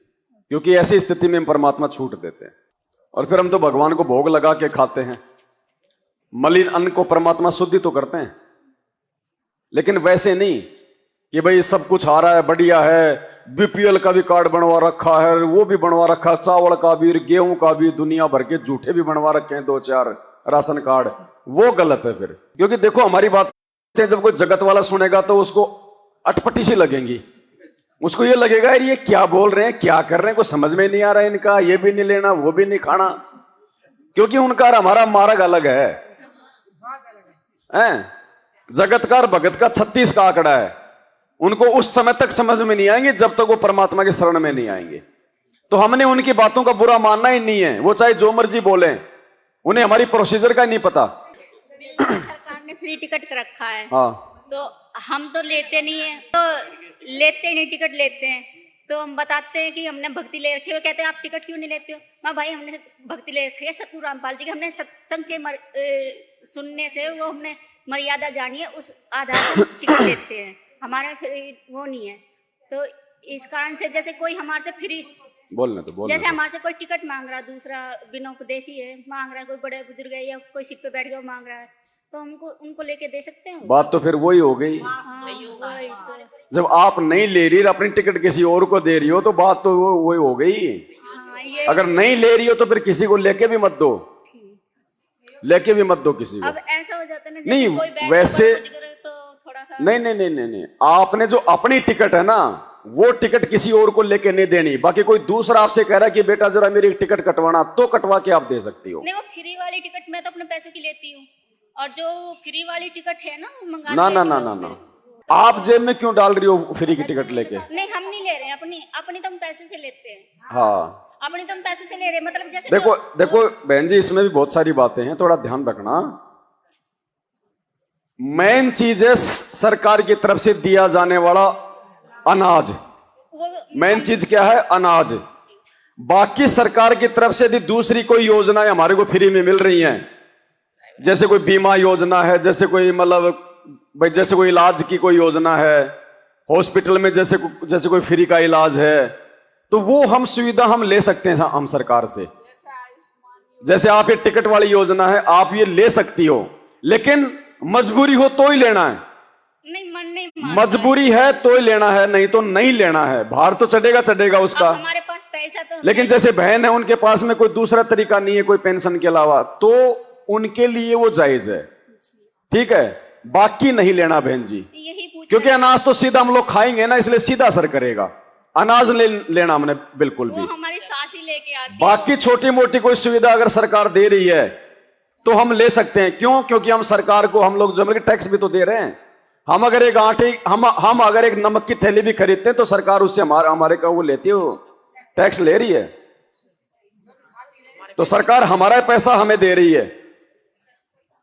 क्योंकि ऐसी स्थिति में परमात्मा छूट देते हैं। और फिर हम तो भगवान को भोग लगा के खाते हैं, मलिन अन्न को परमात्मा शुद्धि तो करते हैं, लेकिन वैसे नहीं कि भाई सब कुछ आ रहा है, बढ़िया है, बीपीएल का भी कार्ड बनवा रखा है, वो भी बनवा रखा, चावल का भी, गेहूं का भी, दुनिया भर के झूठे भी बनवा रखे हैं 2-4 राशन कार्ड। वो गलत है फिर, क्योंकि देखो हमारी बात जब कोई जगत वाला सुनेगा तो उसको अटपटी सी लगेंगी, उसको ये लगेगा यार ये क्या बोल रहे हैं, क्या कर रहे हैं, कुछ समझ में नहीं आ रहा है इनका, ये भी नहीं लेना वो भी नहीं खाना, क्योंकि उनका और हमारा मार्ग अलग है। जगत का और भगत का 36 का आंकड़ा है। उनको उस समय तक समझ में नहीं आएंगे जब तक वो परमात्मा के शरण में नहीं आएंगे। तो हमने उनकी बातों का बुरा मानना ही नहीं है, वो चाहे जो मर्जी बोले, उन्हें हमारी प्रोसीजर का नहीं पता। सरकार ने फ्री टिकट कर रखा है, हाँ, तो हम तो लेते नहीं है, तो लेते नहीं, टिकट लेते हैं तो हम बताते हैं कि हमने भक्ति ले रखी है। वो कहते हैं आप टिकट क्यों नहीं लेते हो? मैं भाई हमने भक्ति ले रखी है सतगुरु रामपाल जी की, हमने सत्संग के सुनने से वो हमने मर्यादा जानी है, उस आधार पर टिकट लेते हैं, हमारा वो नहीं है। तो इस कारण से जैसे कोई हमारे से फ्री बोलने तो बोलने जैसे तो। हमारे से कोई टिकट मांग रहा, दूसरा बिना उपदेशी है मांग रहा है, कोई बड़े बुजुर्ग है या कोई सीट पे बैठ गया मांग रहा है, तो हमको उनको लेके दे सकते हैं। बात तो फिर वही हो गई। हाँ, वही तो। जब आप नहीं ले रही और अपनी टिकट किसी और को दे रही हो तो बात तो वही हो गई। हाँ, ये अगर नहीं ले रही हो तो फिर किसी को लेके भी मत दो, लेके भी मत दो किसी को। अब ऐसा हो जाता है ना, जैसे नहीं, कोई बैठ वैसे के करे तो थोड़ा सा नहीं नहीं नहीं नहीं नहीं, आपने जो अपनी टिकट है ना वो टिकट किसी और को लेके नहीं देनी। बाकी कोई दूसरा आपसे कह रहा है कि बेटा जरा मेरी टिकट कटवाना, तो कटवा के आप दे सकती हो। नहीं, वो फ्री वाली टिकट मैं तो अपने पैसों की लेती हूँ, और जो फ्री वाली टिकट है ना वो मंगा ना ना ना ना ना, आप जेब में क्यों डाल रही हो फ्री की टिकट लेके? नहीं, हम नहीं ले रहे हैं, अपनी तो हम पैसे से लेते हैं। हाँ, अपनी तो हम पैसे से ले रहे हैं, मतलब जैसे देखो देखो बहन जी, इसमें भी बहुत सारी बातें हैं, थोड़ा ध्यान रखना। मेन चीज है सरकार की तरफ से दिया जाने वाला अनाज। मेन चीज क्या है? अनाज। बाकी सरकार की तरफ से यदि दूसरी कोई योजनाएं हमारे को फ्री में मिल रही हैं, जैसे कोई बीमा योजना है, जैसे कोई मतलब भाई जैसे कोई इलाज की कोई योजना है, हॉस्पिटल में जैसे कोई फ्री का इलाज है, तो वो हम सुविधा हम ले सकते हैं हम सरकार से। जैसे आप ये टिकट वाली योजना है, आप ये ले सकती हो, लेकिन मजबूरी हो तो ही लेना है। नहीं, मन नहीं मानता मजबूरी है तो ही लेना है, नहीं तो नहीं लेना है। भार तो चढ़ेगा उसका। अब हमारे पास पैसा तो लेकिन जैसे बहन है, उनके पास में कोई दूसरा तरीका नहीं है कोई पेंशन के अलावा, तो उनके लिए वो जायज है, ठीक है। बाकी नहीं लेना बहन जी, यही पूछ क्योंकि अनाज तो सीधा हम लोग खाएंगे ना, इसलिए सीधा असर करेगा। अनाज लेना हमने बिल्कुल भी। वो हमारी सास ही लेके आती है। बाकी छोटी मोटी कोई सुविधा अगर सरकार दे रही है तो हम ले सकते हैं। क्यों? क्योंकि हम सरकार को, हम लोग जब टैक्स भी तो दे रहे हैं। हम अगर एक आटे हम अगर एक नमक की थैली भी खरीदते हैं तो सरकार उससे हमारे का वो लेती है, वो टैक्स ले रही है। तो सरकार हमारा पैसा हमें दे रही है।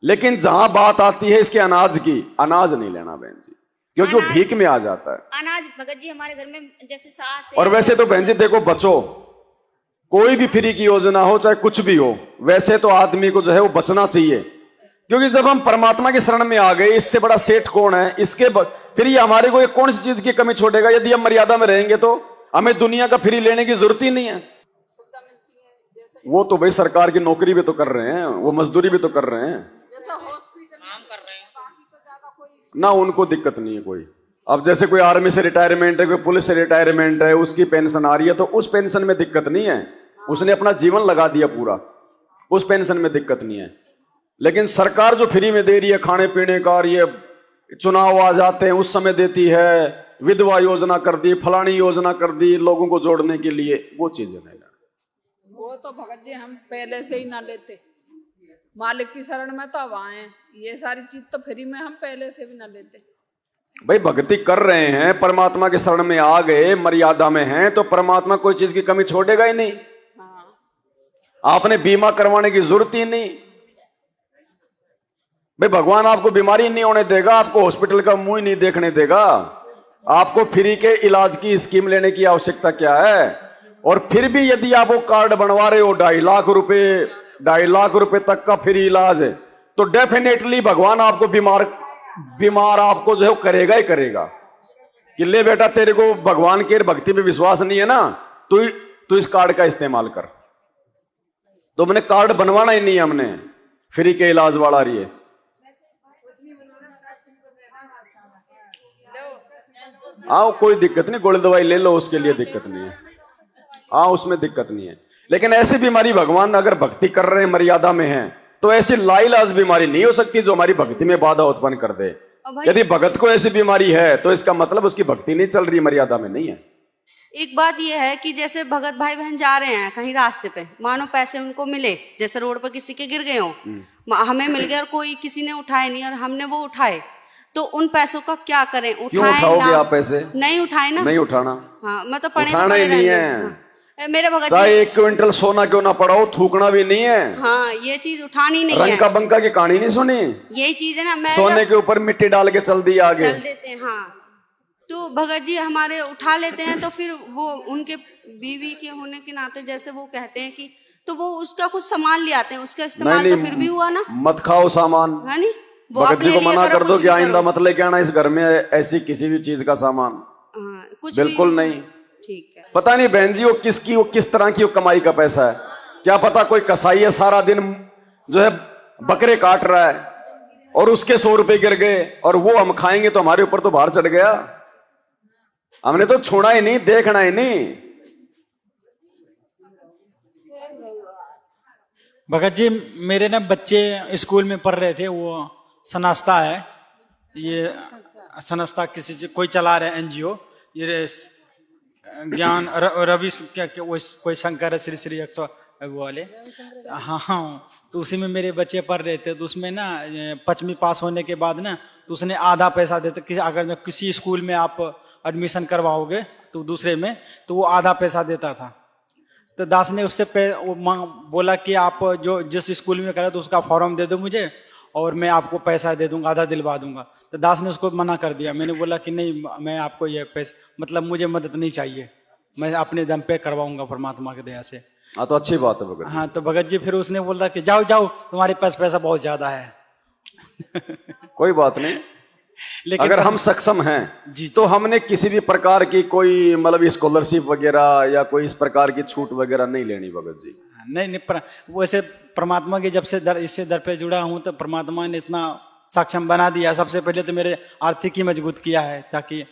लेकिन जहां बात आती है इसके अनाज की, अनाज नहीं लेना बहन जी, क्योंकि वो भीख में आ जाता है। अनाज भगत जी हमारे घर में जैसे सास है, और वैसे तो बहन जी देखो, बचो, कोई भी फ्री की योजना हो चाहे कुछ भी हो, वैसे तो आदमी को जो है वो बचना चाहिए। क्योंकि जब हम परमात्मा की शरण में आ गए, इससे बड़ा सेठ कौन है? फिर ये हमारे को कौन सी चीज की कमी छोड़ेगा? यदि हम मर्यादा में रहेंगे तो हमें दुनिया का फ्री लेने की जरूरत ही नहीं है। वो तो भाई सरकार की नौकरी भी तो कर रहे हैं, वो मजदूरी भी तो कर रहे हैं ना, उनको दिक्कत नहीं है कोई। अब जैसे कोई आर्मी से रिटायरमेंट है, कोई पुलिस से रिटायरमेंट है, उसकी पेंशन आ रही है, तो उस पेंशन में दिक्कत नहीं है, उसने अपना जीवन लगा दिया पूरा, उस पेंशन में दिक्कत नहीं है। लेकिन सरकार जो फ्री में दे रही है खाने पीने का, और ये चुनाव आ जाते हैं उस समय देती है, विधवा योजना कर दी, फलानी योजना कर दी लोगों को जोड़ने के लिए, वो चीजें नहीं। वो तो भगत जी हम पहले से ही ना लेते, मालिक की शरण में तो अब आए, ये सारी चीज तो फ्री में हम पहले से भी ना लेते। भाई भक्ति कर रहे हैं, परमात्मा के शरण में आ गए, मर्यादा में हैं, तो परमात्मा कोई चीज की कमी छोड़ेगा ही नहीं। हाँ, आपने बीमा करवाने की जरूरत ही नहीं। भाई भगवान आपको बीमारी नहीं होने देगा, आपको हॉस्पिटल का मुंह ही नहीं देखने देगा। आपको फ्री के इलाज की स्कीम लेने की आवश्यकता क्या है? और फिर भी यदि आप वो कार्ड बनवा रहे हो 2.5 लाख रुपए तक का फ्री इलाज है, तो डेफिनेटली भगवान आपको बीमार आपको जो है करेगा ही करेगा कि ले बेटा तेरे को भगवान के भक्ति में विश्वास नहीं है ना, तू इस कार्ड का इस्तेमाल कर। तो मैंने कार्ड बनवाना ही नहीं, हमने फ्री के इलाज वाला रही है। हाँ, कोई दिक्कत नहीं, गोली दवाई ले लो, उसके लिए दिक्कत नहीं है। हाँ, उसमें दिक्कत नहीं है। लेकिन ऐसी बीमारी भगवान अगर भक्ति कर रहे हैं, मर्यादा में है, तो ऐसी लाइलाज बीमारी नहीं हो सकती जो हमारी भक्ति में बाधा उत्पन्न कर दे। यदि भगत को ऐसी बीमारी है तो इसका मतलब उसकी भक्ति नहीं चल रही, मर्यादा में नहीं है। एक बात यह है कि जैसे भगत भाई बहन जा रहे हैं कहीं रास्ते पे, मानो पैसे उनको मिले, जैसे रोड पर किसी के गिर गए हो, हमें मिल गए और कोई किसी ने उठाए नहीं और हमने वो उठाए, तो उन पैसों का क्या करें? क्यों उठाओगे आप पैसे? नहीं उठाए ना, नहीं उठाना। हाँ, मैं तो पढ़े उठाना ही नहीं है। हाँ, मेरे भगत चाहे 1 क्विंटल सोना क्यों ना पड़ाओ, थूकना भी नहीं है। हाँ, ये चीज उठानी नहीं है। रंका बंका की कहानी नहीं सुनी? यही चीज है ना, मैं सोने के ऊपर मिट्टी डाल के चल दी आगे, चल देते हैं। हाँ, तो भगत जी हमारे उठा लेते हैं, तो फिर वो उनके बीवी के होने के नाते जैसे वो कहते हैं कि, तो वो उसका कुछ सामान ले आते हैं, उसका इस्तेमाल तो फिर भी हुआ ना। मत खाओ सामान, है नहीं? वो भगत जी को मना कर दो कि आइंदा मत लेके आना इस घर में ऐसी किसी भी चीज का सामान। कुछ बिल्कुल नहीं। ठीक है। पता नहीं बहन जी वो किस तरह की वो कमाई का पैसा है, क्या पता कोई कसाई है सारा दिन जो है बकरे काट रहा है और उसके 100 रुपए गिर गए और वो हम खाएंगे तो हमारे ऊपर तो भार चढ़ गया। हमने तो छूना ही नहीं, देखना ही नहीं। भगत जी मेरे ना बच्चे स्कूल में पढ़ रहे थे, वो संस्था है, ये संस्था किसी कोई चला रहे एनजीओ, ये ज्ञान रवि कोई शंकर है, श्री श्री 100 वो वाले। हाँ, तो उसी में मेरे बच्चे पढ़ रहे थे, तो उसमें ना 5वीं पास होने के बाद ना तो उसने आधा पैसा देते कि अगर किसी स्कूल में आप एडमिशन करवाओगे तो दूसरे में, तो वो आधा पैसा देता था। तो दास ने उससे बोला कि आप जो जिस स्कूल में करा तो उसका फॉर्म दे दो मुझे और मैं आपको पैसा दे दूंगा, आधा दिलवा दूंगा। तो दास ने उसको मना कर दिया। मैंने बोला कि नहीं, मैं आपको ये पैसा मतलब मुझे मदद नहीं चाहिए, मैं अपने दम पे करवाऊंगा परमात्मा की दया से। हाँ, तो अच्छी बात है भगत। हाँ, तो भगत जी फिर उसने बोला कि जाओ जाओ, तुम्हारे पास पैसा बहुत ज्यादा है। कोई बात नहीं, लेकिन अगर हम सक्षम हैं जी, तो हमने किसी भी प्रकार की कोई मतलब स्कॉलरशिप वगैरह या कोई इस प्रकार की छूट वगैरह नहीं लेनी भगत जी। नहीं, वैसे परमात्मा के जब से इससे दर पे जुड़ा हूं तो परमात्मा ने इतना सक्षम बना दिया। सबसे पहले तो मेरे आर्थिक ही मजबूत किया है, ताकि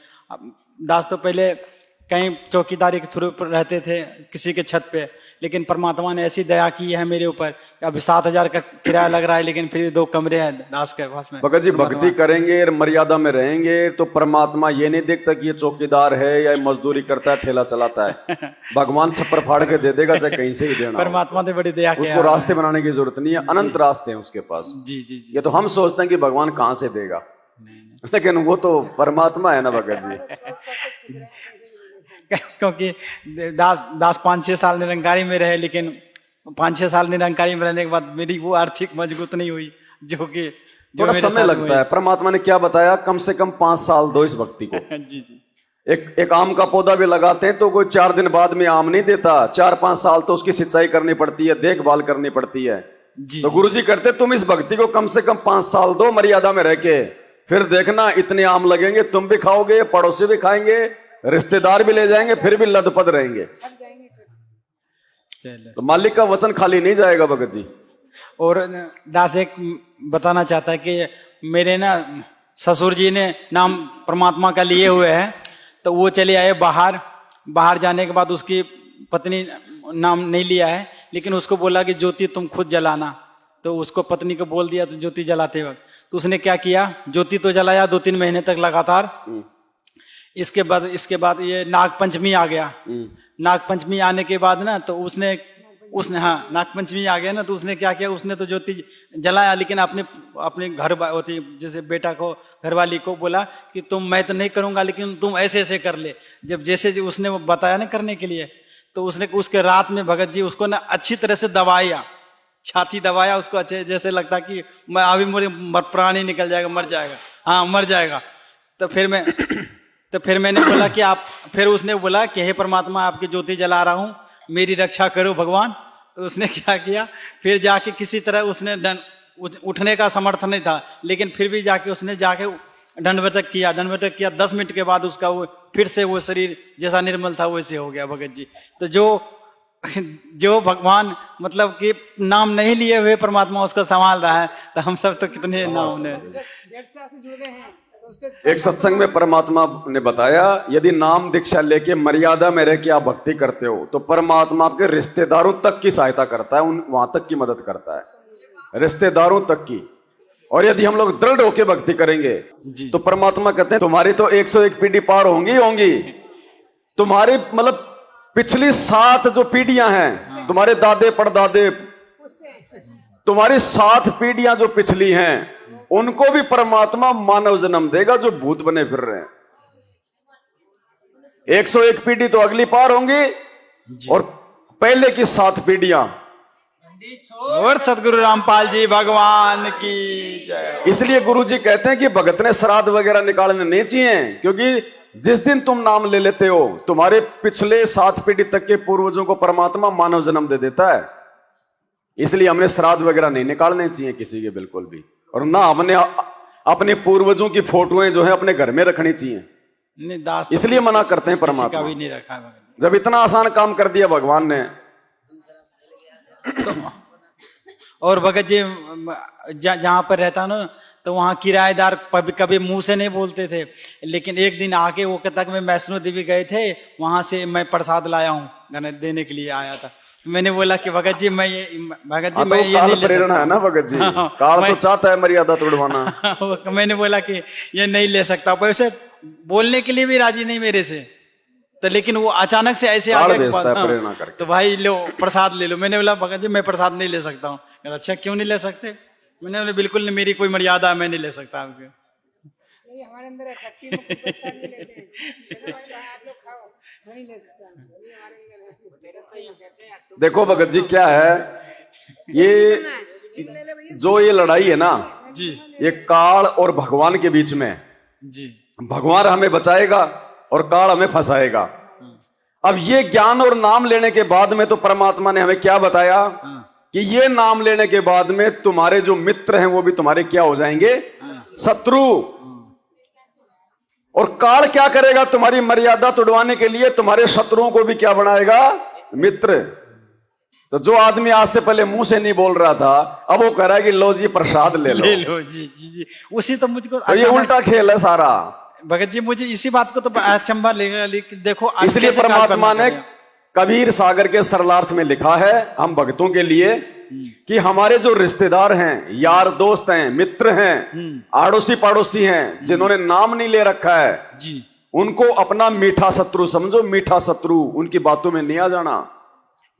दास तो पहले कहीं चौकीदारी के थ्रू रहते थे किसी के छत पे, लेकिन परमात्मा ने ऐसी दया की है मेरे ऊपर, अभी 7,000 का किराया लग रहा है, लेकिन फिर 2 कमरे हैं दास के पास में। भगत जी भक्ति करेंगे, मर्यादा में रहेंगे तो परमात्मा ये नहीं देखता कि ये चौकीदार है या मजदूरी करता है, ठेला चलाता है। भगवान छप्पर फाड़ के दे देगा, चाहे कहीं से ही देना। परमात्मा ने बड़ी दया की, उसको रास्ते बनाने की जरूरत नहीं है, अनंत रास्ते हैं उसके पास। जी जी जी। ये तो हम सोचते हैं कि भगवान कहाँ से देगा, लेकिन वो तो परमात्मा है ना भगत जी। क्योंकि दास 5-6 साल निरंकारी में रहे, लेकिन 5-6 साल निरंकारी में रहने के बाद मेरी वो आर्थिक मजबूत नहीं हुई जो कि थोड़ा समय लगता है। परमात्मा ने क्या बताया, कम से कम 5 साल दो इस भक्ति को। जी जी। एक आम का पौधा भी लगाते हैं तो कोई 4 दिन बाद में आम नहीं देता, 4-5 साल तो उसकी सिंचाई करनी पड़ती है, देखभाल करनी पड़ती है। तो गुरुजी कहते तुम इस भक्ति को कम से कम 5 साल दो मर्यादा में रह के, फिर देखना इतने आम लगेंगे, तुम भी खाओगे, पड़ोसी भी खाएंगे, रिश्तेदार भी ले जाएंगे, फिर भी लदपद रहेंगे। तो मालिक का वचन खाली नहीं जाएगा भगत जी। और दास एक बताना चाहता है कि मेरे ना ससुर जी ने नाम परमात्मा का लिए हुए हैं, तो वो चले आए बाहर जाने के बाद उसकी पत्नी नाम नहीं लिया है, लेकिन उसको बोला कि ज्योति तुम खुद जलाना। तो उसको पत्नी को बोल दिया, तो ज्योति जलाते वक्त तो उसने क्या किया, ज्योति तो जलाया 2-3 महीने तक लगातार। इसके बाद ये नाग पंचमी आ गया। नाग पंचमी आने के बाद ना तो उसने हाँ नाग पंचमी आ गया ना, तो उसने क्या किया, उसने तो ज्योति जलाया, लेकिन अपने घर होती जैसे बेटा को, घरवाली को बोला कि मैं तो नहीं करूंगा, लेकिन तुम ऐसे कर ले। जब जैसे उसने वो बताया ना करने के लिए, तो उसने उसके रात में भगत जी उसको ना अच्छी तरह से दबाया, छाती दबाया उसको, अच्छे जैसे लगता कि मैं अभी मुझे प्राण ही निकल जाएगा, मर जाएगा, हाँ मर जाएगा। तो फिर मैंने बोला कि फिर उसने बोला कि हे परमात्मा, आपकी ज्योति जला रहा हूँ, मेरी रक्षा करो भगवान। तो उसने क्या किया, फिर जाके किसी तरह उसने उठने का समर्थन नहीं था, लेकिन फिर भी उसने जाके दंडवत किया। 10 मिनट के बाद उसका वो फिर से वो शरीर जैसा निर्मल था वैसे हो गया भगत जी। तो जो भगवान मतलब कि नाम नहीं लिए हुए परमात्मा उसको संभाल रहा है, तो हम सब तो कितने नाम ने। एक सत्संग में परमात्मा ने बताया, यदि नाम दीक्षा लेके मर्यादा में रह के आप भक्ति करते हो तो परमात्मा आपके रिश्तेदारों तक की सहायता करता है, वहां तक की मदद करता है, रिश्तेदारों तक की। और यदि हम लोग दृढ़ होकर भक्ति करेंगे तो परमात्मा कहते हैं तुम्हारी तो 101 पीढ़ी पार होंगी होंगी। तुम्हारी मतलब पिछली 7 जो पीढ़ियां हैं, तुम्हारे दादे परदादे, तुम्हारी 7 पीढ़ियां जो पिछली हैं, उनको भी परमात्मा मानव जन्म देगा जो भूत बने फिर रहे हैं। 101 पीढ़ी तो अगली पार होंगी और पहले की 7 पीढ़ियां। और सदगुरु रामपाल जी भगवान की जय। इसलिए गुरु जी कहते हैं कि भगत ने श्राद्ध वगैरह निकालने नहीं चाहिए, क्योंकि जिस दिन तुम नाम ले लेते हो तुम्हारे पिछले 7 पीढ़ी तक के पूर्वजों को परमात्मा मानव जन्म दे देता है। इसलिए हमने श्राद्ध वगैरह नहीं निकालने चाहिए किसी के, बिल्कुल भी। और ना हमने अपने पूर्वजों की फोटोएं जो है अपने घर में रखनी चाहिए, नहीं दास तो इसलिए मना करते हैं परमात्मा। का भी नहीं रखा है जब इतना आसान काम कर दिया भगवान ने। तो, और भगत जी जहां पर रहता ना तो वहाँ किराएदार कभी मुंह से नहीं बोलते थे, लेकिन एक दिन आके वो कहता कि मैं वैष्णो देवी गए थे, वहां से मैं प्रसाद लाया हूँ देने के लिए आया था। मैंने बोला कि भगत जी मैं ये नहीं प्रेरणा है ना भगत जी, काल तो चाहता है मर्यादा तोड़वाना। मैंने बोला कि ये नहीं ले सकता, वैसे बोलने के लिए भी राजी नहीं मेरे से, तो लेकिन वो अचानक से ऐसे आ गया तो भाई लो प्रसाद ले लो। मैंने बोला भगत जी मैं प्रसाद नहीं ले सकता हूँ। अच्छा क्यों नहीं ले सकते? मैंने बोला बिल्कुल नहीं, मेरी कोई मर्यादा है, मैं नहीं ले सकता आपके। हमारे अंदर है, खट्टी मुक्की पत्ता नहीं लेते हैं। आप लोग खाओ, मैं नहीं ले सकता, ये हमारे अंदर है। देखो भगत जी क्या है, ये जो ये लड़ाई है ना जी, ये काल और भगवान के बीच में जी। भगवान हमें बचाएगा और काल हमें फंसाएगा। अब ये ज्ञान और नाम लेने के बाद में तो परमात्मा ने हमें क्या बताया कि ये नाम लेने के बाद में तुम्हारे जो मित्र हैं वो भी तुम्हारे क्या हो जाएंगे? शत्रु। और काल क्या करेगा? तुम्हारी मर्यादा तोड़वाने के लिए तुम्हारे शत्रुओं को भी क्या बनाएगा? मित्र। तो जो आदमी आज से पहले मुंह से नहीं बोल रहा था, अब वो कह रहा है कि लो जी प्रसाद ले लो। जी जी जी। उसी तो मुझको तो ये उल्टा खेल है सारा भगत जी। मुझे इसी बात को तो अचंभा लेगा, लेकिन देखो इसलिए परमात्मा ने कबीर सागर के सरलार्थ में लिखा है हम भक्तों के लिए कि हमारे जो रिश्तेदार हैं, यार दोस्त हैं, मित्र हैं, आड़ोसी पड़ोसी हैं, जिन्होंने नाम नहीं ले रखा है जी, उनको अपना मीठा शत्रु समझो। मीठा शत्रु, उनकी बातों में नहीं आ जाना।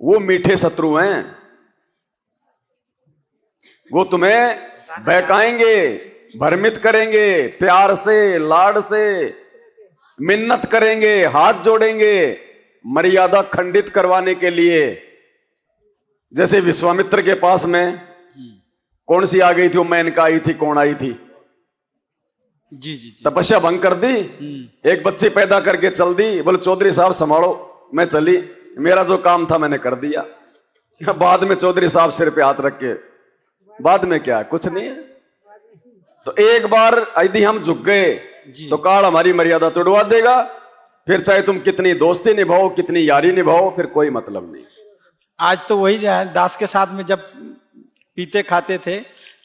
वो मीठे शत्रु हैं, वो तुम्हें बहकाएंगे, भ्रमित करेंगे, प्यार से लाड से मिन्नत करेंगे, हाथ जोड़ेंगे, मर्यादा खंडित करवाने के लिए। जैसे विश्वामित्र के पास में कौन सी आ गई थी? वो मेनका आई थी। कौन आई थी? जी जी जी। तपस्या भंग कर दी, एक बच्ची पैदा करके चल दी। बोले चौधरी साहब संभालो, मैं चली, मेरा जो काम था मैंने कर दिया। बाद में चौधरी साहब सिर पे हाथ रख के, बाद में क्या, कुछ नहीं है। तो एक बार यदि हम झुक गए तो काल हमारी मर्यादा तोड़वा देगा। फिर चाहे तुम कितनी दोस्ती निभाओ, कितनी यारी निभाओ, फिर कोई मतलब नहीं। आज तो वही दास के साथ में जब पीते खाते थे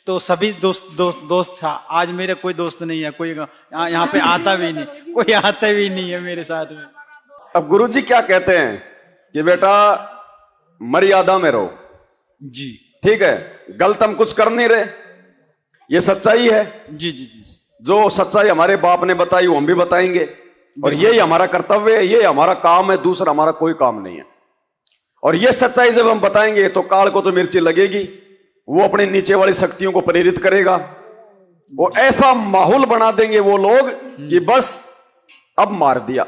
तो सभी दोस्त था। आज मेरे कोई दोस्त नहीं है, कोई यहाँ पे आता भी नहीं, कोई आता भी नहीं है मेरे साथ में। अब गुरुजी क्या कहते हैं कि बेटा मर्यादा में रहो। जी ठीक है, गलत हम कुछ कर नहीं रहे, ये सच्चाई है। जी जी जी। जो सच्चाई हमारे बाप ने बताई वो हम भी बताएंगे, और यही हमारा कर्तव्य है, ये हमारा काम है, दूसरा हमारा कोई काम नहीं है। और ये सच्चाई जब हम बताएंगे तो काल को तो मिर्ची लगेगी, वो अपने नीचे वाली शक्तियों को प्रेरित करेगा। वो ऐसा माहौल बना देंगे वो लोग कि बस अब मार दिया।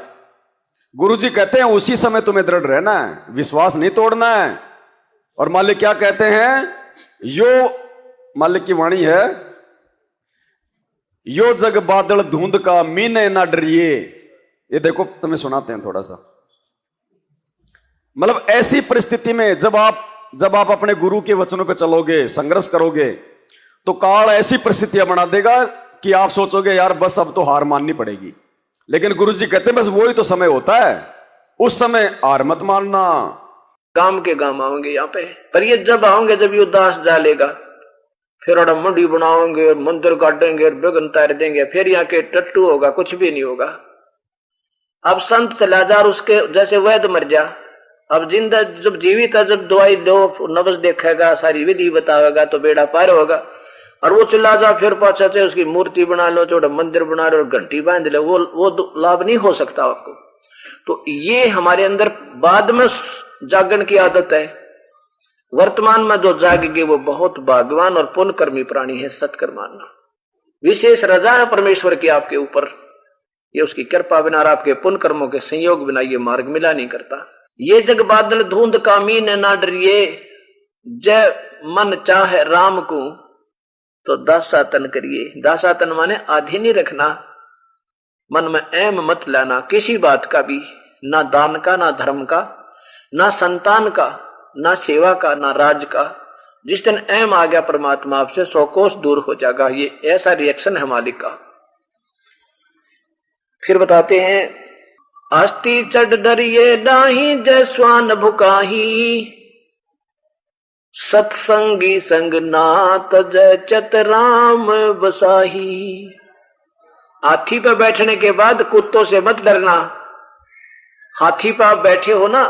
गुरुजी कहते हैं उसी समय तुम्हें दृढ़ रहना है, विश्वास नहीं तोड़ना है। और मालिक क्या कहते हैं? यो मालिक की वाणी है, यो जग बादल धुंध का मीने ना डरिए। ये देखो तुम्हें सुनाते हैं थोड़ा सा। मतलब ऐसी परिस्थिति में जब आप अपने गुरु के वचनों पे चलोगे, संघर्ष करोगे, तो काल ऐसी परिस्थितियां बना देगा कि आप सोचोगे यार बस अब तो हार माननी पड़ेगी। लेकिन गुरुजी कहते हैं बस वही तो समय होता है, उस समय हार मत मानना। काम के काम आओगे यहाँ पे, पर ये जब आओगे जब ये उदास जालेगा, फिर और मंडी बनाओगे, मंदिर काटेंगे, बेगन तार देंगे, फिर यहाँ के टट्टू होगा, कुछ भी नहीं होगा। अब संत चला जा, उसके जैसे वैद्य मर जा। अब जिंदा जब जीवित है, जब दवाई दो, नब्ज देखेगा, सारी विधि बतावेगा तो बेड़ा पार होगा। और वो चिल्ला जा फिर पाछा से उसकी मूर्ति बना लो, छोटा मंदिर बना लो और घंटी बांध ले, वो लाभ नहीं हो सकता आपको। तो ये हमारे अंदर बाद में जागरण की आदत है। वर्तमान में जो जागेंगे वो बहुत भाग्यवान और पुण्यकर्मी प्राणी है। सत्कर्म मानना विशेष रजा है परमेश्वर की आपके ऊपर, ये उसकी कृपा बिना और आपके पुण्य कर्मों के संयोग बिना ये मार्ग मिला नहीं करता। ये जग बादल धुंध कामीन ना डरिए, जय मन चाहे राम को तो दासातन करिए। दासातन माने आधे नहीं रखना, मन में ऐम मत लाना किसी बात का भी, ना दान का, ना धर्म का, ना संतान का, ना सेवा का, ना राज का। जिस दिन ऐम आ गया परमात्मा आपसे 100 कोस दूर हो जाएगा। ये ऐसा रिएक्शन है मालिक का। फिर बताते हैं, आस्ती चढ़ डरिए डाही जय स्वान भुकाही, सत्संगी संग नाथ जय चतराम बसाही। हाथी पर बैठने के बाद कुत्तों से मत डरना। हाथी पर आप बैठे हो ना,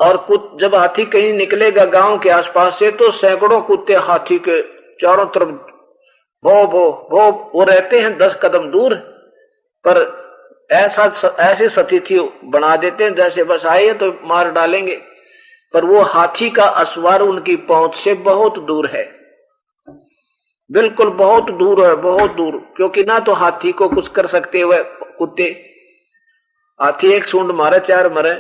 और जब हाथी कहीं निकलेगा गांव के आसपास से तो सैकड़ों कुत्ते हाथी के चारों तरफ भो भो भो वो रहते हैं 10 कदम दूर, पर ऐसे सतिथि बना देते हैं जैसे बस आए तो मार डालेंगे, पर वो हाथी का असवार उनकी पहुंच से बहुत दूर है, बिल्कुल बहुत दूर है, बहुत दूर। क्योंकि ना तो हाथी को कुछ कर सकते हुए कुत्ते, हाथी एक सूंड मारे 4 मरे,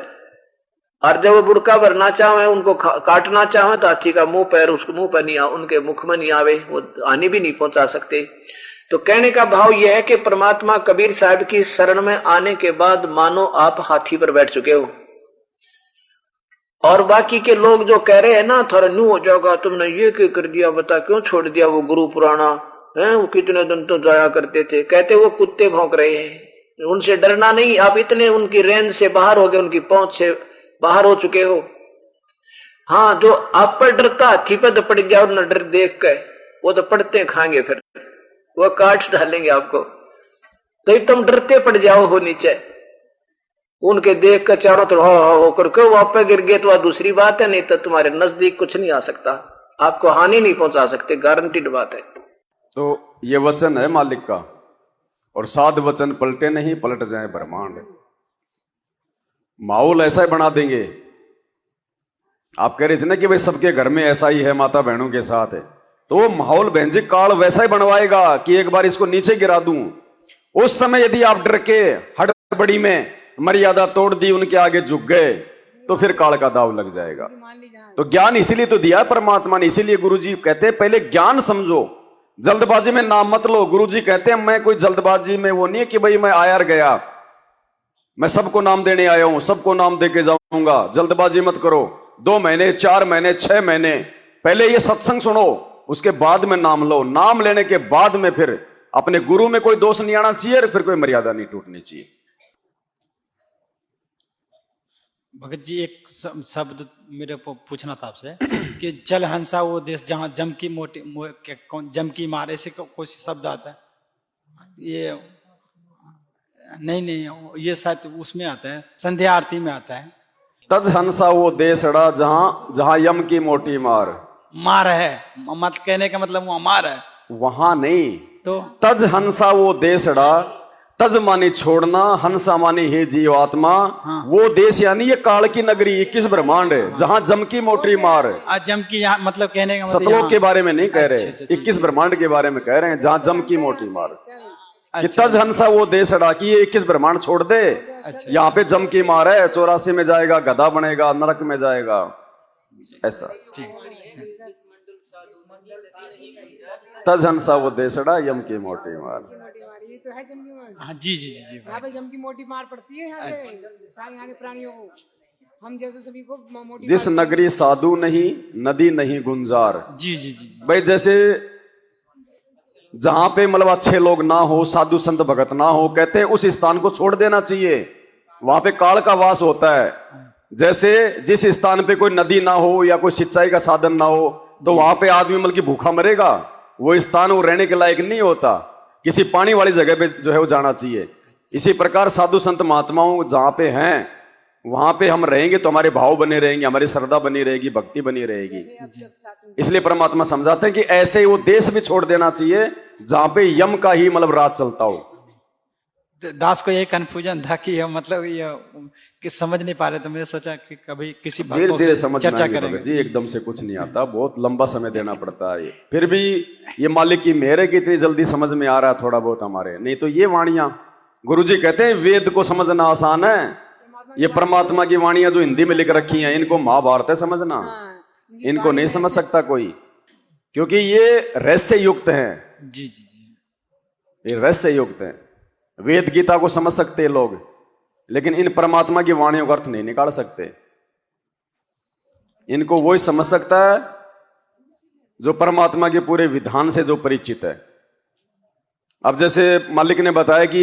और जब वो बुड़का भरना चाहे उनको काटना चाहे तो हाथी का मुंह पैर उसके मुंह पर नहीं उनके मुख में नहीं आवे, वो हानि भी नहीं पहुंचा सकते। तो कहने का भाव यह है कि परमात्मा कबीर साहब की शरण में आने के बाद मानो आप हाथी पर बैठ चुके हो, और बाकी के लोग जो कह रहे हैं ना थोड़ा न्यू हो जाएगा, तुमने ये क्यों कर दिया, बता क्यों छोड़ दिया वो गुरु पुराना है, वो कितने दिन तो जाया करते थे, कहते वो कुत्ते भौंक रहे हैं, उनसे डरना नहीं। आप इतने उनकी रेंज से बाहर हो गए, उनकी पहुंच से बाहर हो चुके हो। हाँ, जो आप पर डरता हाथी पर पड़ गया और न डर देख के, वो तो पड़ते खाएंगे, फिर वो काट डालेंगे आपको। तो तुम डरते पड़ जाओ हो नीचे, उनके देख कर चारों तरफ होकर के वो आप पे गिर गए तो वह दूसरी बात है, नहीं तो तुम्हारे नजदीक कुछ नहीं आ सकता, आपको हानि नहीं पहुंचा सकते, गारंटीड बात है। तो ये वचन है मालिक का, और 7 वचन पलटे नहीं पलट जाए ब्रह्मांड। माहौल ऐसा ही बना देंगे। आप कह रहे थे ना कि भाई सबके घर में ऐसा ही है, माता बहनों के साथ है, तो वो माहौल बहनजी काल वैसा ही बनवाएगा कि एक बार इसको नीचे गिरा दूं। उस समय यदि आप डर के हड़बड़ी में मर्यादा तोड़ दी, उनके आगे झुक गए, तो फिर काल का दाव लग जाएगा। तो ज्ञान इसीलिए तो दिया परमात्मा ने, इसीलिए गुरुजी कहते हैं पहले ज्ञान समझो, जल्दबाजी में नाम मत लो। गुरुजी कहते हैं मैं कोई जल्दबाजी में वो नहीं है कि भाई मैं आया गया, मैं सबको नाम देने आया हूं, सबको नाम देके जाऊंगा। जल्दबाजी मत करो, 2 महीने 4 महीने 6 महीने पहले ये सत्संग सुनो, उसके बाद में नाम लो। नाम लेने के बाद में फिर अपने गुरु में कोई दोष नहीं आना चाहिए, फिर कोई मर्यादा नहीं टूटनी चाहिए। भगत जी एक शब्द मेरे को पूछना था आपसे कि जल हंसा वो देश जहां जम की मारे से कोई शब्द आता है, ये नहीं ये शायद उसमें आता है, संध्या आरती में आता है। तज हंसा वो देशड़ा जहां यम की मोटी मार है, मत कहने का मतलब वो मार है, वहां नहीं। तो तज हंसा वो देशड़ा, तज मानी छोड़ना, हंसा मानी हे जीवात्मा। हाँ। वो देश यानी ये काल की नगरी 21 ब्रह्मांड है, जहां जम की मोटी मार। जम की यहाँ मतलब कहने का मतलब सतलोक के बारे में नहीं कह रहे, अच्छा, 21 ब्रह्मांड के बारे में कह रहे हैं, जहां जम की मोटी मार। कि तज हंसा वो देशड़ा की ये 21 ब्रह्मांड छोड़ दे, यहाँ पे जम की मार है, 84 में जाएगा, गधा बनेगा, नरक में जाएगा, ऐसा। तज हंसा वो देशड़ा यम की मोटी मार। ये तो है जम की मार। हाँ, जी जी जी जी यहाँ पे जम की मोटी मार पड़ती है, यहाँ पे सारे यहाँ के प्राणियों को, हम जैसे सभी को मोटी। जिस नगरी साधु नहीं, नदी नहीं गुंजार। जी जी जी भाई जैसे जहां पे मतलब अच्छे लोग ना हो, साधु संत भगत ना हो, कहते हैं उस स्थान को छोड़ देना चाहिए, वहां पे काल का वास होता है। जैसे जिस स्थान पे कोई नदी ना हो या कोई सिंचाई का साधन ना हो, तो वहां पे आदमी मतलब की भूखा मरेगा, वो स्थान वो रहने के लायक नहीं होता, किसी पानी वाली जगह पे जो है वो जाना चाहिए। इसी प्रकार साधु संत महात्माओं जहां पे हैं वहां पे हम रहेंगे तो हमारे भाव बने रहेंगे, हमारी श्रद्धा बनी रहेगी, भक्ति बनी रहेगी। इसलिए परमात्मा समझाते हैं कि ऐसे ही वो देश भी छोड़ देना चाहिए जहां पे यम का ही मतलब राज चलता हो। दास को ये कंफ्यूजन था कि ये मतलब ये कि समझ नहीं पा रहे, तो मैंने सोचा कि कभी किसी धीरे भक्तों धीरे से समझ चर्चा में करेंगे। जी, एकदम से कुछ नहीं आता, बहुत लंबा समय देना पड़ता है। फिर भी ये मालिक की मेहर है कि इतनी जल्दी समझ में आ रहा है थोड़ा बहुत हमारे। नहीं तो ये वाणियां, गुरुजी कहते हैं वेद को समझना आसान है, ये परमात्मा की वाणियां जो हिंदी में लिख रखी हैं इनको महाभारत है समझना, इनको नहीं समझ सकता कोई, क्योंकि ये रहस्य युक्त हैं। जी जी जी, ये रहस्य युक्त हैं। वेद गीता को समझ सकते हैं लोग, लेकिन इन परमात्मा की वाणियों का अर्थ नहीं निकाल सकते। इनको वही समझ सकता है जो परमात्मा के पूरे विधान से जो परिचित है। अब जैसे मालिक ने बताया कि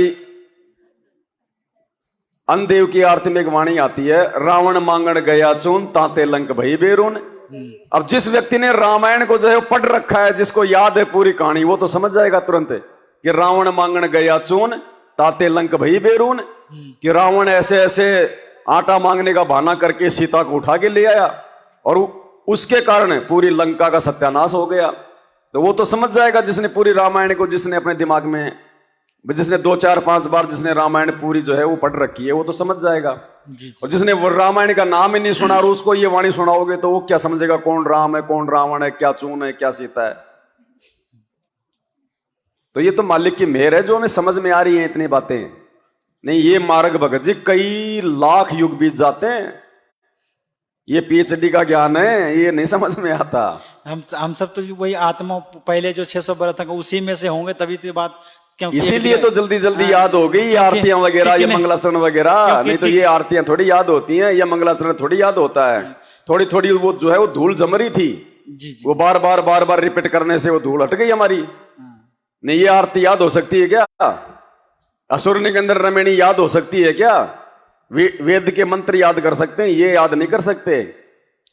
अनदेव की आरती में एक वाणी आती है, रावण मांगण गया चून ताते लंक भई बेरून। अब जिस व्यक्ति ने रामायण को जो है पढ़ रखा है, जिसको याद है पूरी कहानी, वो तो समझ जाएगा तुरंत कि रावण मांगण गया चून ताते लंक भई बेरून, कि रावण ऐसे ऐसे आटा मांगने का बहाना करके सीता को उठा के ले आया और उसके कारण पूरी लंका का सत्यानाश हो गया। तो वो तो समझ जाएगा जिसने पूरी रामायण को, जिसने अपने दिमाग में, जिसने 2 4 5 बार जिसने रामायण पूरी जो है वो पढ़ रखी है, वो तो समझ जाएगा। और जिसने वो रामायण का नाम ही नहीं सुना और उसको ये वाणी सुनाओगे तो वो क्या समझेगा कौन राम है, कौन रावण है, क्या चून है, क्या सीता है। तो ये तो मालिक की मेहर है जो हमें समझ में आ रही है इतनी बातें। नहीं, ये मार्ग भगत जी कई लाख युग बीत जाते हैं, ये पीएचडी का ज्ञान है, ये नहीं समझ में आता। हम सब तो वही आत्मा पहले जो 600 वर्ष तक उसी में से होंगे, तभी तो बात, क्योंकि इसीलिए तो जल्दी जल्दी याद हो गई ये आरतियां वगैरह, ये मंगलाचरण वगैरह। नहीं तो ये आरतियां थोड़ी याद होती हैं, ये मंगलाचरण थोड़ी याद होता है। थोड़ी थोड़ी वो जो है वो धूल जम रही थी, वो बार बार रिपीट करने से वो धूल हट गई हमारी। नहीं, ये आरती याद हो सकती है क्या? असुर निकंदर रमणी याद हो सकती है क्या? वेद के मंत्र याद कर सकते हैं, ये याद नहीं कर सकते।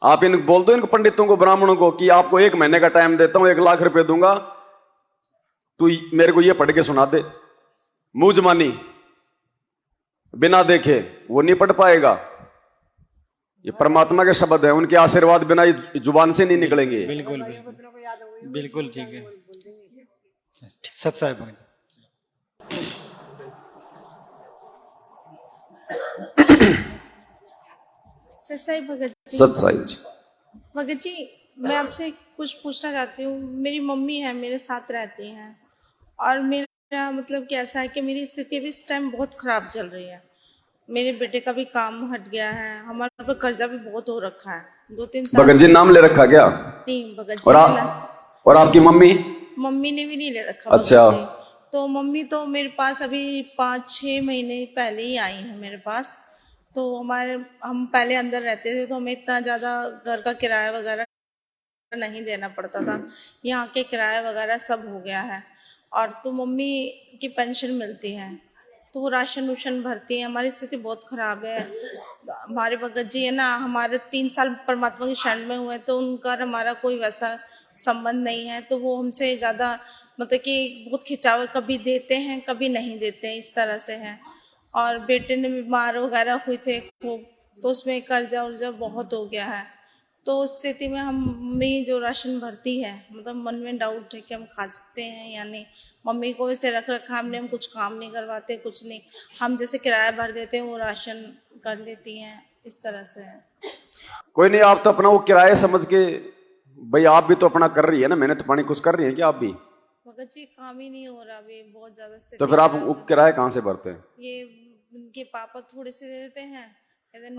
आप इन बोल दो इनको पंडितों को, ब्राह्मणों को कि आपको 1 महीने का टाइम देता हूं, 1 लाख रुपए दूंगा, तू मेरे को ये पढ़ के सुना दे, मुंह जमानी बिना देखे, वो नहीं पढ़ पाएगा। ये परमात्मा के शब्द है, उनके आशीर्वाद बिना जुबान से नहीं निकलेंगे। बिल्कुल बिल्कुल ठीक है। सत्साई भगत सत्साई भगत जी। सत्साई जी, भगत जी, मैं आपसे कुछ पूछना चाहती हूँ। मेरी मम्मी है, मेरे साथ रहती हैं, और मेरा मतलब कि ऐसा है कि मेरी स्थिति भी इस टाइम बहुत खराब चल रही है। मेरे बेटे का भी काम हट गया है, हमारे ऊपर कर्जा भी बहुत हो रखा है। 2-3 साल भगत जी नाम ले रखा क्या? नहीं भगत जी, और आपकी मम्मी? मम्मी ने भी नहीं ले रखा। अच्छा। भगत जी, तो मम्मी तो मेरे पास अभी 5-6 महीने पहले ही आई है मेरे पास। तो हम पहले अंदर रहते थे, तो हमें इतना ज़्यादा घर का किराया वगैरह नहीं देना पड़ता था। यहाँ के किराया वगैरह सब हो गया है, और तो मम्मी की पेंशन मिलती है, तो वो राशन उशन भरती है। हमारी स्थिति बहुत ख़राब है। हमारे भगत जी है ना, हमारे 3 साल परमात्मा की शरण में हुए, तो उनका हमारा कोई वैसा संबंध नहीं है। तो वो हमसे ज़्यादा मतलब कि बहुत खिंचाव, कभी देते हैं कभी नहीं देते हैं, इस तरह से है। और बेटे ने बीमार वगैरह हुए थे खूब, तो उसमें कर्जा उर्जा बहुत हो गया है। तो उस स्थिति में हम मम्मी जो राशन भरती है, मतलब मन में डाउट है कि हम खा सकते हैं या नहीं। मम्मी को वैसे रख रखा हमने, हम कुछ काम नहीं करवाते, कुछ नहीं, हम जैसे किराया भर देते हैं, वो राशन कर लेती हैं, इस तरह से है। कोई नहीं, आप तो अपना वो किराया समझ के, भाई आप भी तो अपना कर रही है ना, मेहनत पानी कुछ कर रही है क्या आप भी? भगत जी काम ही नहीं हो रहा अभी, बहुत ज्यादा स्थिति। तो फिर आप वो किराया कहाँ से भरते हैं? ये उनके पापा थोड़े से दे देते हैं।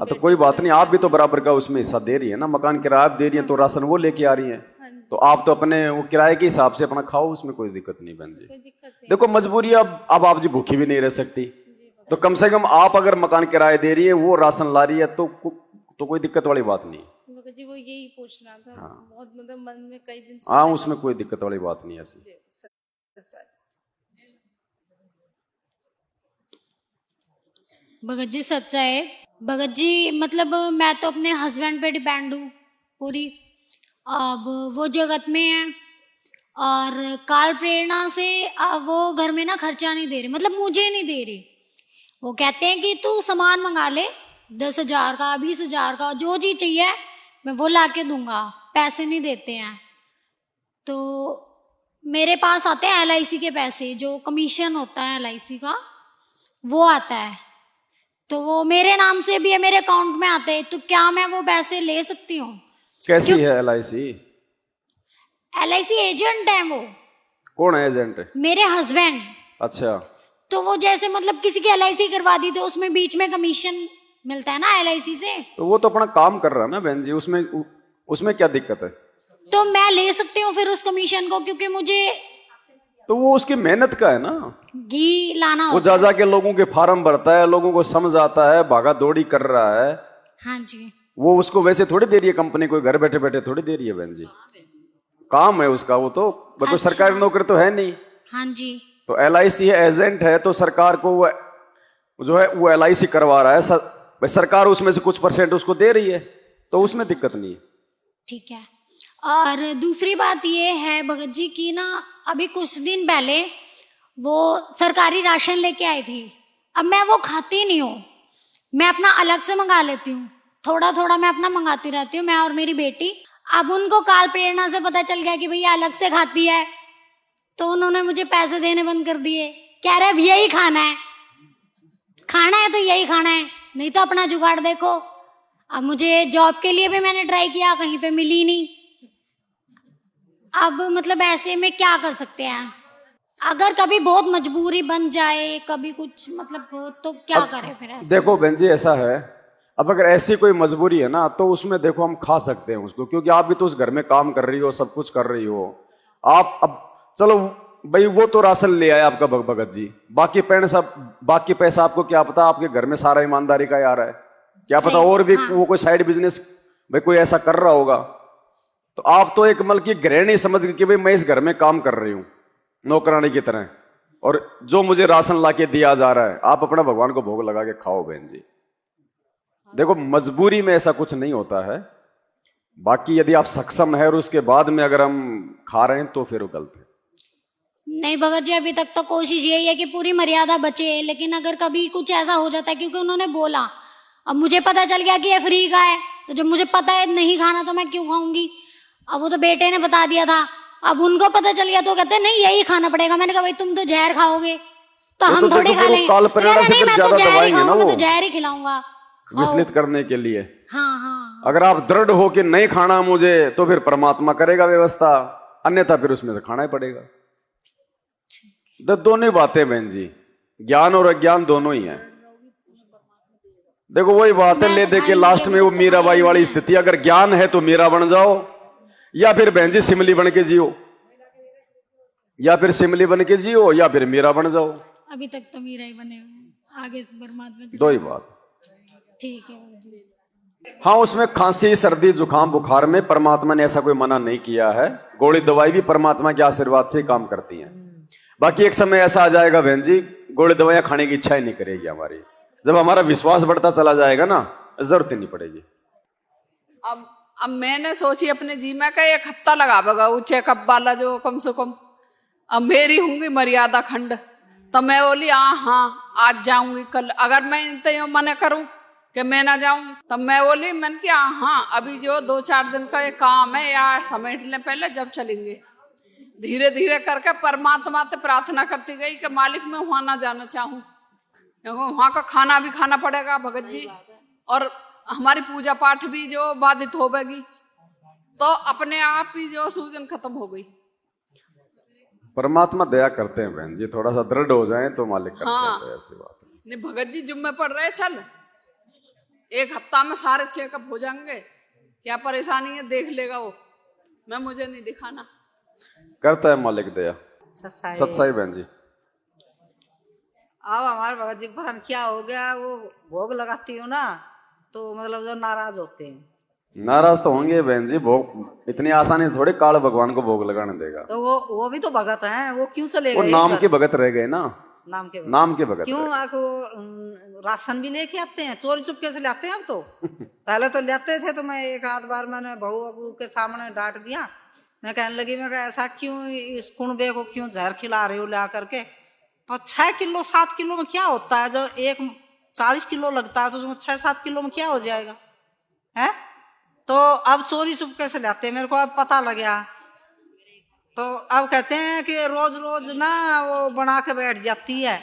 तो कोई बात नहीं, आप भी तो बराबर का उसमें हिस्सा दे रही है ना, मकान किराया आप दे रही है, तो राशन वो लेके आ रही है। तो आप तो अपने वो किराए के हिसाब से अपना खाओ, उसमें कोई दिक्कत नहीं बहन जी। देखो मजबूरी, अब आप जी भूखी भी नहीं रह सकती, तो कम से कम आप अगर मकान किराया दे रही है, वो राशन ला रही है, तो कोई दिक्कत वाली बात नहीं। जी वो यही पूछना था। हाँ। बहुत मतलब मन में कई दिन से। हाँ, उसमें कोई दिक्कत वाली बात नहीं है ऐसी। भगत जी सच्चा है। भगत जी मतलब मैं तो अपने हस्बैंड पे डिपेंड हूँ पूरी। अब वो जगत में है, और काल प्रेरणा से वो घर में ना खर्चा नहीं दे रहे, मतलब मुझे नहीं दे रहे। वो कहते हैं कि तू सामान मंगा ले, 10,000 का, 20,000 का, जो चीज चाहिए मैं वो ला के दूंगा, पैसे नहीं देते हैं। तो मेरे पास आते हैं LIC के पैसे, जो कमीशन होता है LIC का वो आता है, तो वो मेरे नाम से भी है, मेरे अकाउंट में आते हैं। तो क्या मैं वो पैसे ले सकती हूँ? कैसी है LIC? LIC एजेंट है वो। कौन है एजेंट? मेरे हस्बैंड। अच्छा। तो वो जैसे मतलब किसी की LIC करवा दी तो उसमें बीच में कमीशन मिलता है ना LIC से। तो वो तो अपना काम कर रहा है ना बहन जी, उसमें क्या दिक्कत है? तो मैं ले सकती हूँ फिर उस कमीशन को, क्योंकि मुझे तो वो उसकी मेहनत का है ना, घी लाना वो होता जा के लोगों के फार्म भरता है, लोगों को समझाता है, भागा दौड़ी कर रहा है। हाँ जी। वो उसको वैसे थोड़ी दे रही है कंपनी, कोई घर बैठे बैठे थोड़ी दे रही है बहन जी, काम है उसका वो तो। कोई सरकारी नौकरी तो है नहीं। हाँ जी। तो LIC है, एजेंट है, तो सरकार को वो जो है वो LIC करवा रहा है, भाई सरकार उसमें से कुछ % उसको दे रही है, तो उसमें दिक्कत नहीं है। ठीक है। और दूसरी बात ये है भगत जी की ना, अभी कुछ दिन पहले वो सरकारी राशन लेके आई थी। अब मैं वो खाती नहीं हूँ, मैं अपना अलग से मंगा लेती हूँ, थोड़ा थोड़ा मैं अपना मंगाती रहती हूँ, मैं और मेरी बेटी। अब उनको काल प्रेरणा से पता चल गया कि भैया अलग से खाती है, तो उन्होंने मुझे पैसे देने बंद कर दिए। कह रहे अब यही खाना है, खाना है तो यही खाना है, नहीं तो अपना जुगाड़ देखो। अब मुझे जॉब के लिए भी मैंने ट्राई किया, कहीं पे मिली नहीं। अब मतलब ऐसे में क्या कर सकते हैं? अगर कभी बहुत मजबूरी बन जाए, कभी कुछ मतलब हो, तो क्या करें फिर ऐसे? देखो बहन जी ऐसा है, अब अगर ऐसी कोई मजबूरी है ना, तो उसमें देखो हम खा सकते हैं उसको, क्योंकि आप भी तो उस घर में काम कर रही हो, सब कुछ कर रही हो आप। अब चलो भाई वो तो राशन ले आया आपका भगत जी, बाकी पैसा आपको क्या पता, आपके घर में सारा ईमानदारी का ही आ रहा है, क्या पता और भी वो कोई साइड बिजनेस भाई कोई ऐसा कर रहा होगा। तो आप तो एक मतलब की गृहिणी समझ के कि भाई मैं इस घर में काम कर रही हूं नौकरानी की तरह, और जो मुझे राशन लाके दिया जा रहा है आप अपना भगवान को भोग लगा के खाओ बहन जी। देखो मजबूरी में ऐसा कुछ नहीं होता है, बाकी यदि आप सक्षम है और उसके बाद में अगर हम खा रहे हैं तो फिर वो गलत है। नहीं भगत जी, अभी तक तो कोशिश यही है कि पूरी मर्यादा बचे, लेकिन अगर कभी कुछ ऐसा हो जाता है, क्योंकि उन्होंने बोला, अब मुझे पता चल गया कि ये फ्री का है, तो जब मुझे पता है नहीं खाना तो मैं क्यों खाऊंगी। अब वो तो बेटे ने बता दिया था, अब उनको पता चल गया तो कहते हैं नहीं यही खाना पड़ेगा। मैंने कहा भाई तुम तो जहर खाओगे तो हम थोड़ी खा लेंगे। तो नहीं मैं तो जहर ही खाऊंगा, मैं तो जहर ही खिलाऊंगा विचलित करने के लिए। हाँ हाँ। अगर आप दृढ़ हो कि नहीं खाना मुझे, तो फिर परमात्मा करेगा व्यवस्था, अन्यथा फिर उसमें से खाना ही पड़ेगा। दोनों ही बातें बहन जी, ज्ञान और अज्ञान दोनों ही हैं। देखो वही बात है, ले दे के लास्ट में वो मीराबाई वाली स्थिति, अगर ज्ञान है तो मीरा बन जाओ, या फिर बहन जी सिमली बन के जियो, या फिर सिमली बन के जियो, या फिर मीरा बन जाओ। अभी तक तो मीरा ही बने हुए, आगे परमात्मा। दो ही बात। ठीक है जी। हाँ, उसमें खांसी सर्दी जुकाम बुखार में परमात्मा ने ऐसा कोई मना नहीं किया है, गोली दवाई भी परमात्मा के आशीर्वाद से काम करती हैं। बाकी एक समय ऐसा आ जाएगा बहन जी, गोली दवाइयां खाने की इच्छा ही नहीं करेगी हमारी, जब हमारा विश्वास बढ़ता चला जाएगा ना, जरूरत ही नहीं पड़ेगी। अब मैंने सोची अपने जी में का 1 हफ्ता लगावेगा वो चेकअप वाला, जो कम से कम अब मेरी होंगी मर्यादा खंड, तो मैं बोली हाँ आज जाऊंगी कल। अगर मैं इनते मना करूं कि मैं ना जाऊं, तब मैं बोली मैंने कि हाँ अभी जो 2-4 दिन का ये काम है यार समेट लें, पहले जब चलेंगे। धीरे धीरे करके परमात्मा से प्रार्थना करती गई कि मालिक मैं वहां ना जाना चाहूं, वहां का खाना भी खाना पड़ेगा भगत जी, और हमारी पूजा पाठ भी जो बाधित होगी, तो अपने आप ही जो सूजन खत्म हो गई। परमात्मा दया करते हैं बहन जी, थोड़ा सा दृढ़ हो जाए तो मालिक करते हैं, ऐसी बात नहीं भगत जी जुम्मे पड़ रहे, चल 1 हफ्ता में सारे चेकअप हो जाएंगे, क्या परेशानी है देख लेगा वो, मुझे नहीं दिखाना। करता है मालिक दया। सच्चाई बहन जी। अब हमारे भगत जी को पता नहीं क्या हो गया, वो भोग लगाती हूँ ना तो मतलब जो नाराज होते हैं। नाराज तो होंगे बहन जी, भोग इतनी आसानी थोड़ी काल भगवान को भोग लगाने देगा। तो वो भी तो भगत हैं, वो क्यों चले वो गए? नाम के भगत रह गए ना, नाम के भगत क्यों? आपको राशन भी लेके आते हैं, चोरी चुपके से लाते हैं अब तो। पहले तो लाते थे, तो मैं 1 आध बार मैंने बहू अगू के सामने डांट दिया। मैं कहने लगी, मैं ऐसा क्यों इस कुणबे को क्यों जहर खिला रही हो ला करके। 6 किलो 7 किलो में क्या होता है, जो 1 40 किलो लगता है तो उसमें 6-7 किलो में क्या हो जाएगा है। तो अब चोरी चुपके से लाते हैं, मेरे को अब पता लग गया। तो अब कहते हैं कि रोज रोज ना वो बना के बैठ जाती है।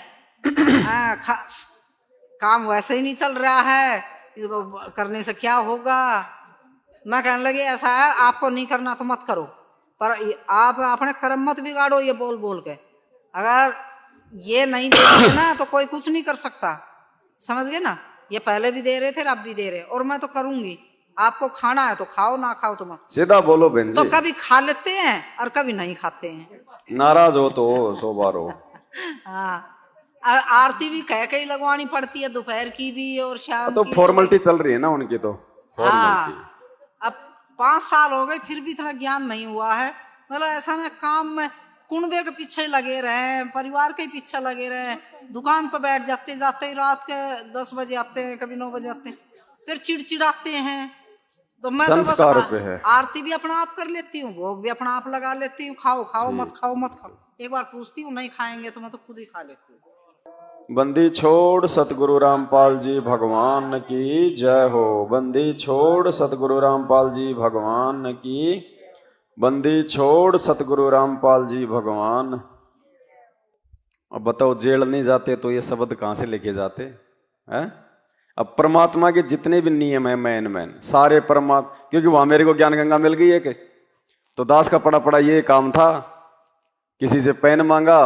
काम वैसे ही नहीं चल रहा है, करने से क्या होगा। मैं कहने लगी ऐसा है, आपको नहीं करना तो मत करो, पर आप अपने कर्म मत बिगाड़ो ये बोल बोल के। अगर ये नहीं देंगे ना तो कोई कुछ नहीं कर सकता, समझ गए ना। ये पहले भी दे रहे थे, अब भी दे रहे, और मैं तो करूंगी। आपको खाना है तो खाओ, ना खाओ तो मत। सीधा बोलो बहन जी। तो कभी खा लेते हैं और कभी नहीं खाते हैं। नाराज हो तो 100 बार हो। हाँ, आरती भी कह के ही लगवानी पड़ती है, दोपहर की भी और शाम तो की। फॉर्मेलिटी चल रही है ना उनकी तो। हाँ, अब 5 साल हो गए फिर भी इतना ज्ञान नहीं हुआ है। मतलब ऐसा ना, काम में कुनबे के पीछे लगे रहे, परिवार के पीछे लगे रहे, दुकान पर बैठ जाते जाते ही रात के 10 बजे आते हैं, कभी 9 बजे आते हैं, फिर चिड़चिड़ाते हैं। तो मैं तो बस आरती भी अपना आप कर लेती हूँ, भोग भी अपना आप लगा लेती हूँ। खाओ खाओ, मत खाओ मत खाओ। एक बार पूछती हूँ नहीं खाएंगे तो मैं तो खुद ही खा लेती हूँ। बंदी छोड़ सतगुरु रामपाल जी भगवान की जय हो। बंदी छोड़ सतगुरु रामपाल जी भगवान की। बंदी छोड़ सतगुरु रामपाल जी भगवान। अब बताओ, जेल नहीं जाते तो ये शब्द कहां से लेके जाते हैं? अब परमात्मा के जितने भी नियम है मैन सारे परमात्मा, क्योंकि वहां मेरे को ज्ञान गंगा मिल गई है कि तो दास का पड़ा पड़ा ये काम था। किसी से पेन मांगा,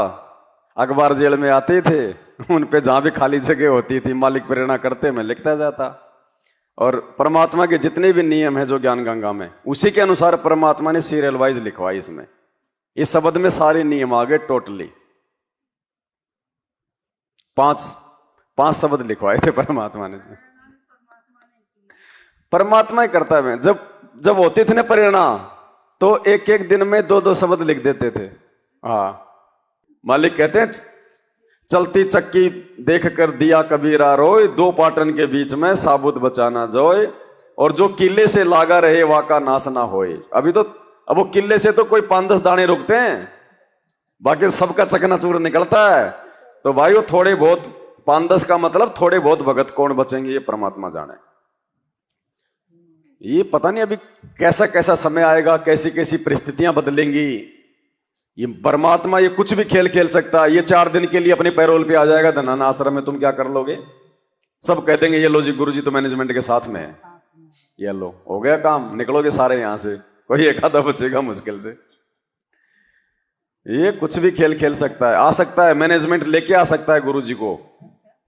अखबार जेल में आते थे, उन पे जहां भी खाली जगह होती थी मालिक प्रेरणा करते, मैं लिखता जाता। और परमात्मा के जितने भी नियम है जो ज्ञान गंगा में, उसी के अनुसार परमात्मा ने सीरियल वाइज लिखवाई। इसमें इस शब्द में सारे नियम आ गए टोटली। 5 शब्द लिखवाए थे परमात्मा ने। परमात्मा ही करता है। जब होती थी ना प्रेरणा, तो एक दिन में 2 शब्द लिख देते थे। हाँ, मालिक कहते हैं चलती चक्की देख कर दिया कबीरा रोय, 2 पाटन के बीच में साबुत बचाना जोय, और जो किले से लागा रहे वाका नाश ना होए। अभी तो अब वो किले से तो कोई 5-10 दाने रुकते हैं, बाकी सबका चकनाचूर निकलता है। तो भाई वो थोड़े बहुत 5-10 का मतलब थोड़े बहुत भगत कौन बचेंगे, ये परमात्मा जाने। ये पता नहीं अभी कैसा कैसा समय आएगा, कैसी कैसी परिस्थितियां बदलेंगी। ये परमात्मा ये कुछ भी खेल खेल सकता है। ये 4 दिन के लिए अपने पैरोल पे आ जाएगा धनाना आश्रम में, तुम क्या कर लोगे? सब कह देंगे ये लो जी गुरु जी तो मैनेजमेंट के साथ में है, ये लो हो गया काम, निकलोगे सारे यहां से, कोई एक आधा बचेगा मुश्किल से। ये कुछ भी खेल खेल सकता है, आ सकता है मैनेजमेंट लेके आ सकता है गुरु जी को।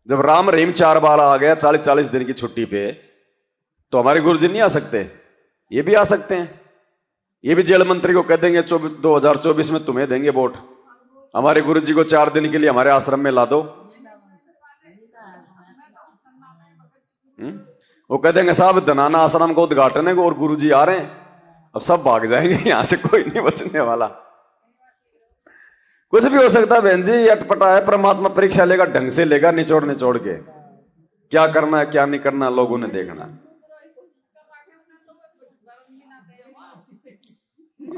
जब राम रहीम 4 बार आ गया 40-40 दिन की छुट्टी पे, तो हमारे गुरु जी नहीं आ सकते? ये भी आ सकते हैं। ये भी जेल मंत्री को कह देंगे 2024 में तुम्हें देंगे वोट, हमारे गुरु जी को 4 दिन के लिए हमारे आश्रम में ला दो। वो कह देंगे साहब धनाना आश्रम का उद्घाटन है और गुरु जी आ रहे हैं, अब सब भाग जाएंगे यहां से, कोई नहीं बचने वाला। कुछ भी हो सकता है बहन जी, अटपटा है। परमात्मा परीक्षा लेगा, ढंग से लेगा, निचोड़ निचोड़ के। क्या करना है क्या नहीं करना लोगों ने देखना।